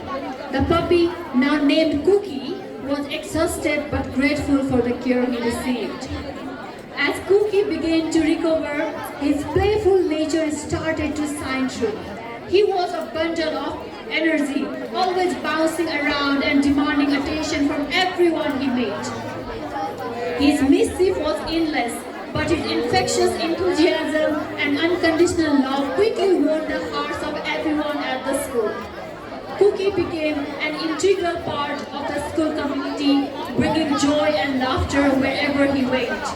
The puppy, now named Cookie, was exhausted but grateful for the care he received. As Cookie began to recover, his playful nature started to shine through. He was a bundle of energy, always bouncing around and demanding attention from everyone he met. His mischief was endless, but his infectious enthusiasm and unconditional love quickly won the hearts of everyone at the school. Cookie became an integral part of the school community, bringing joy and laughter wherever he went.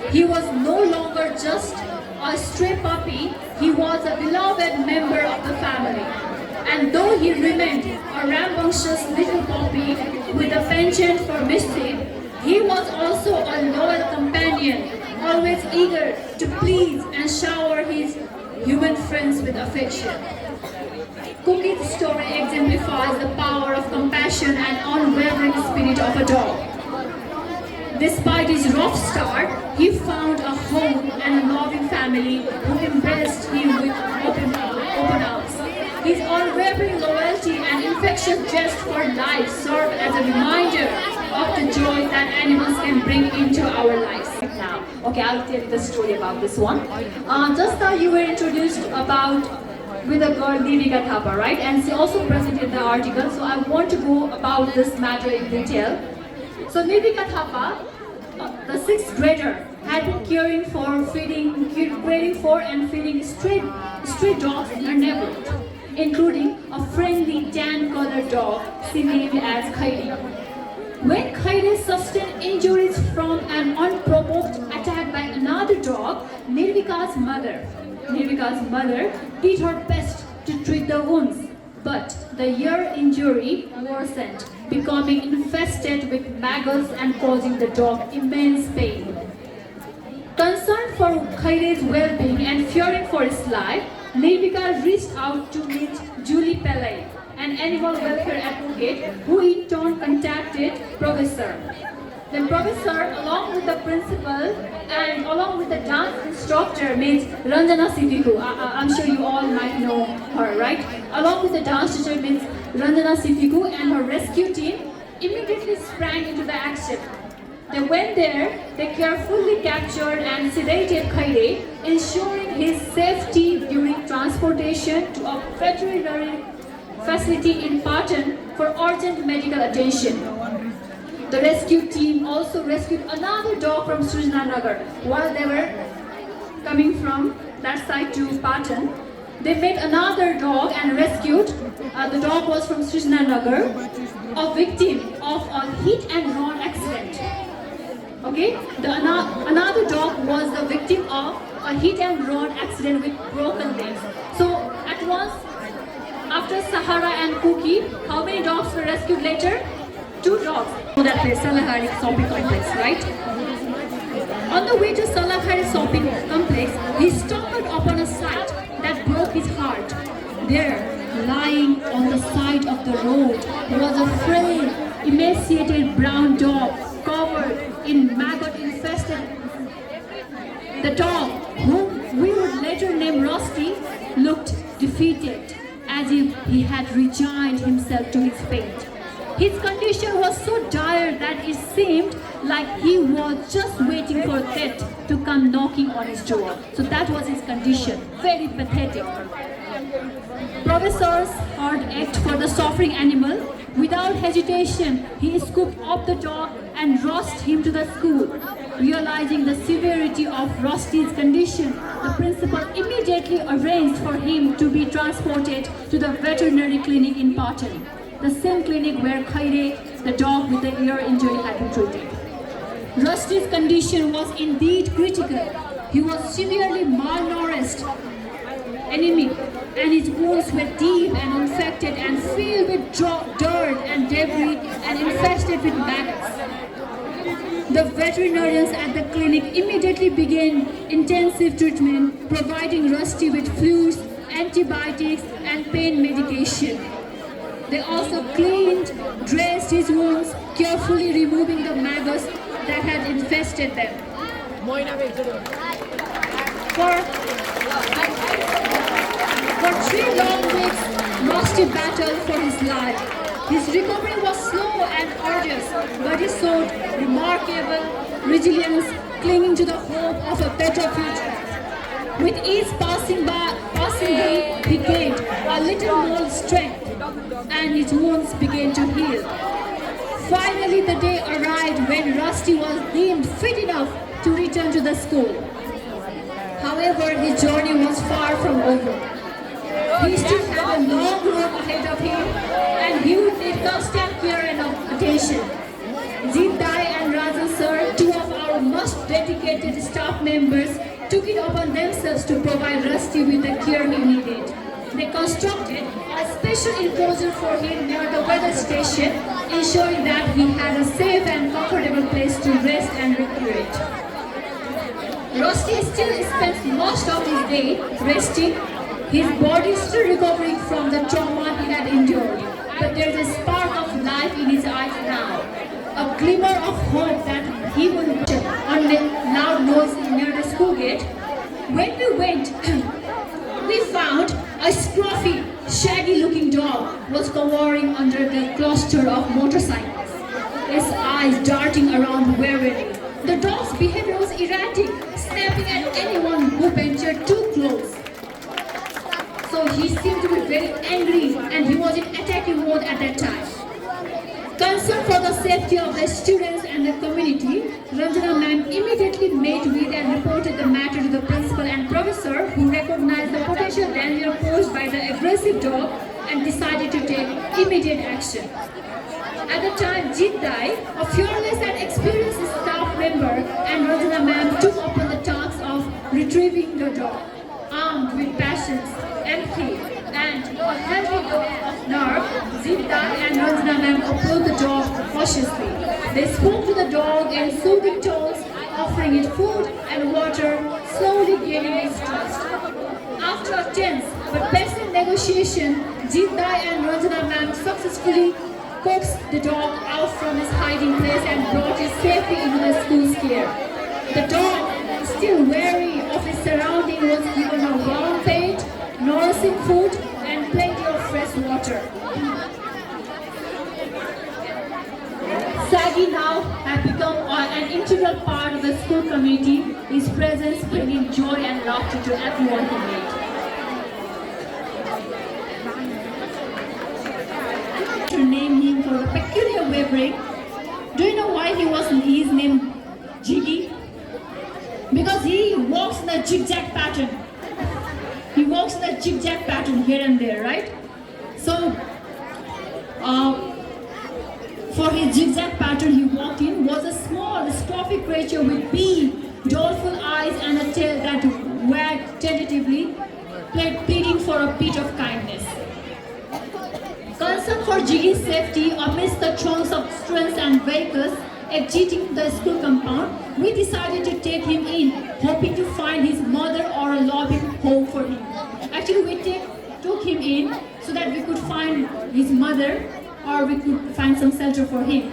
He was no longer just a stray puppy, he was a beloved member of the family. And though he remained a rambunctious little puppy with a penchant for mischief, he was also a loyal companion, always eager to please and shower his human friends with affection. Cookie's story exemplifies the power of compassion and unwavering spirit of a dog. Despite his rough start, he found a home and a loving family who embraced him with open arms. His unwavering loyalty and infectious zest for life serve as a reminder of the joy that animals can bring into our lives. Now, okay, I'll tell you the story about this one. Just now you were introduced with a girl, Nivika Thapa, right? And she also presented the article, so I want to go about this matter in detail. So Nivika Thapa, the 6th grader, had been caring for and feeding stray dogs in her neighborhood, including a friendly tan-colored dog she named as Khairi. When Khairi sustained injuries from an unprovoked attack by another dog, Nirvika's mother did her best to treat the wounds, but the ear injury worsened, becoming infested with maggots and causing the dog immense pain. Concerned for Khairi's well-being and fearing for his life, Nirvika reached out to meet Julie Pillai, an animal welfare advocate, who in turn contacted Professor. Then Professor, along with the principal and along with the dance instructor, means Ranjana Sifiku. I'm sure you all might know her, right? Along with the dance teacher, means Ranjana Sifiku, and her rescue team immediately sprang into the action. They went there, they carefully captured and sedated Khaire, ensuring his safety during transportation to a veterinary facility in Patan for urgent medical attention. The rescue team also rescued another dog from Srijanagar. While they were coming from that side to Patan, they met another dog and rescued. The dog was from Srijanagar, a victim of a hit and run accident. Okay, another dog was the victim of a hit and run accident with broken legs. So at once, after Sahara and Cookie, how many dogs were rescued later? 2 dogs. So that place, Salahari shopping complex, right? On the way to Salahari shopping complex, he stumbled upon a sight that broke his heart. There, lying on the side of the road, was a frail, emaciated brown dog covered in maggot-infested. The dog, whom we would later name Rusty, looked defeated, as if he had resigned himself to his fate. His condition was so dire that it seemed like he was just waiting for death to come knocking on his door. So that was his condition, very pathetic. Professor's heart ached for the suffering animal. Without hesitation, he scooped up the dog and rushed him to the school. Realizing the severity of Rusty's condition, the principal immediately arranged for him to be transported to the veterinary clinic in Patan, the same clinic where Khaire, the dog with the ear injury, had been treated. Rusty's condition was indeed critical. He was severely malnourished, anemic, and his wounds were deep and infected and filled with dirt and debris and infested with maggots. The veterinarians at the clinic immediately began intensive treatment, providing Rusty with fluids, antibiotics, and pain medication. They also cleaned, dressed his wounds, carefully removing the maggots that had infested them. For 3 long weeks, Rusty battled for his life. His recovery was slow and arduous, but he showed remarkable resilience, clinging to the hope of a better future. With each passing day, he gained a little more strength, and his wounds began to heal. Finally, the day arrived when Rusty was deemed fit enough to return to the school. However, his journey was far from over. He still had a long road ahead of him, and he would need constant care and attention. Jindai and Rajan sir, 2 of our most dedicated staff members, took it upon themselves to provide Rusty with the care he needed. They constructed a special enclosure for him near the weather station, ensuring that he had a safe and comfortable place to rest and recuperate. Rusty still spends most of his day resting. His body is still recovering from the trauma he had endured, but there is a spark of life in his eyes now, a glimmer of hope that he will return on the loud noise near the school gate. When we went, we found a scruffy, shaggy-looking dog was cowering under the cluster of motorcycles, his eyes darting around warily. The dog's behavior was erratic, snapping at anyone who ventured too close. So he seemed to be very angry, and he was in attacking mode at that time. Concerned for the safety of the students and the community, Ranjana ma'am immediately met with and reported the matter to the principal and professor, who recognized the potential danger posed by the aggressive dog and decided to take immediate action. At the time, Jindai, a fearless and experienced staff member, and Ranjana ma'am took upon the task of retrieving the dog. Armed with passions, empathy, and a healthy dose of nerve, Jindai and Ranjana ma'am approached the dog cautiously. They spoke to the dog in soothing tones, offering it food and water, slowly gaining its trust. After a tense but patient negotiation, Jindai and Ranjana ma'am successfully coaxed the dog out from his hiding place and brought it safely into the school's care. The dog, still wary of his surroundings, was given a warm bed, nourishing food, and plenty of fresh water. Saggy now have become an integral part of the school community, his presence bringing joy and laughter to everyone he met. To name him for a peculiar wavering. Do you know why he is named Jiggy? Because he walks in a zigzag pattern. He walks in a zigzag pattern here and there, right? So, for his zigzag pattern he walked in was a small, stuffy creature with big, doleful eyes and a tail that wagged tentatively, pleading for a bit of kindness. Concerned for Jiggy's safety amidst the throngs of students and vehicles exiting the school compound, we decided to take him in, hoping to find his mother or a loving home for him. Actually, we took him in so that we could find his mother or we could find some shelter for him.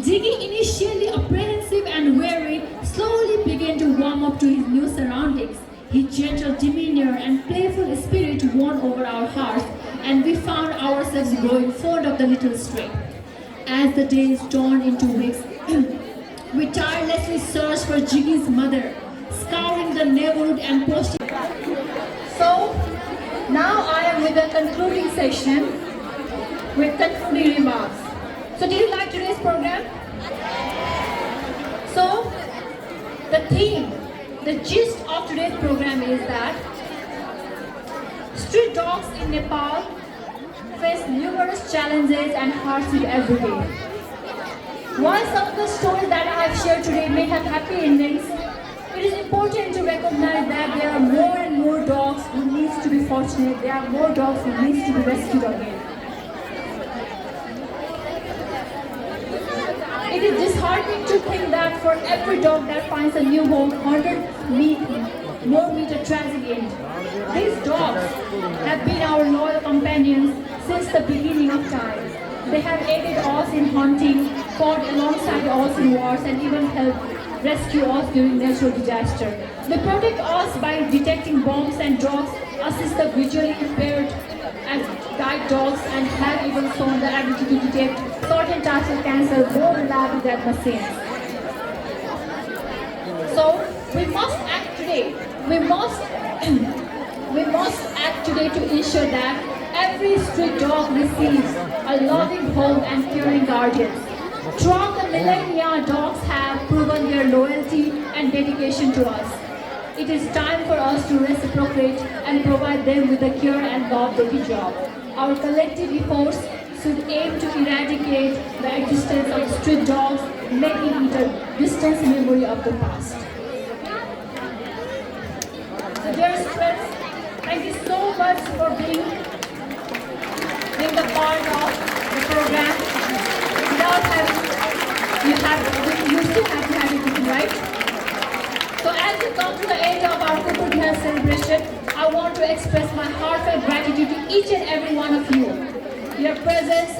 Jiggy, initially apprehensive and wary, slowly began to warm up to his new surroundings. His gentle demeanor and playful spirit won over our hearts, and we found ourselves growing fond of the little stray. As the days turned into weeks, we tirelessly searched for Jiggy's mother, scouring the neighborhood and posting. So, now I am with the concluding session, with concluding remarks. So, do you like today's program? So, the theme, the gist of today's program is that street dogs in Nepal face numerous challenges and hardship every day. While some of the stories that I have shared today may have happy endings, it is important to recognize that there are more and more dogs who need to be fortunate. There are more dogs who need to be rescued again. It is disheartening to think that for every dog that finds a new home, 100 more meet a tragic end. These dogs have been our loyal companions since the beginning of time. They have aided us in hunting, fought alongside us in wars, and even helped rescue us during natural disaster. They protect us by detecting bombs, and dogs assist the visually impaired and guide dogs, and have even shown the ability to detect certain types of cancer more reliably than machines. So we must act today. We must act today to ensure that every street dog receives a loving home and caring guardians. Throughout the millennia, dogs have proven their loyalty and dedication to us. It is time for us to reciprocate and provide them with the care and love they deserve. Our collective efforts should aim to eradicate the existence of street dogs, making it a distant memory of the past. So dear students, thank you so much for being the part of the program. Without having, you still have to have it, right? So as we come to the end of our Kukur Tihar celebration, I want to express my heartfelt gratitude to each and every one of you. Your presence,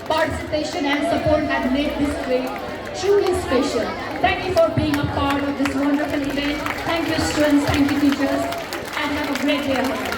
participation and support have made this day truly special. Thank you for being a part of this wonderful event. Thank you students, thank you teachers, and have a great day ahead.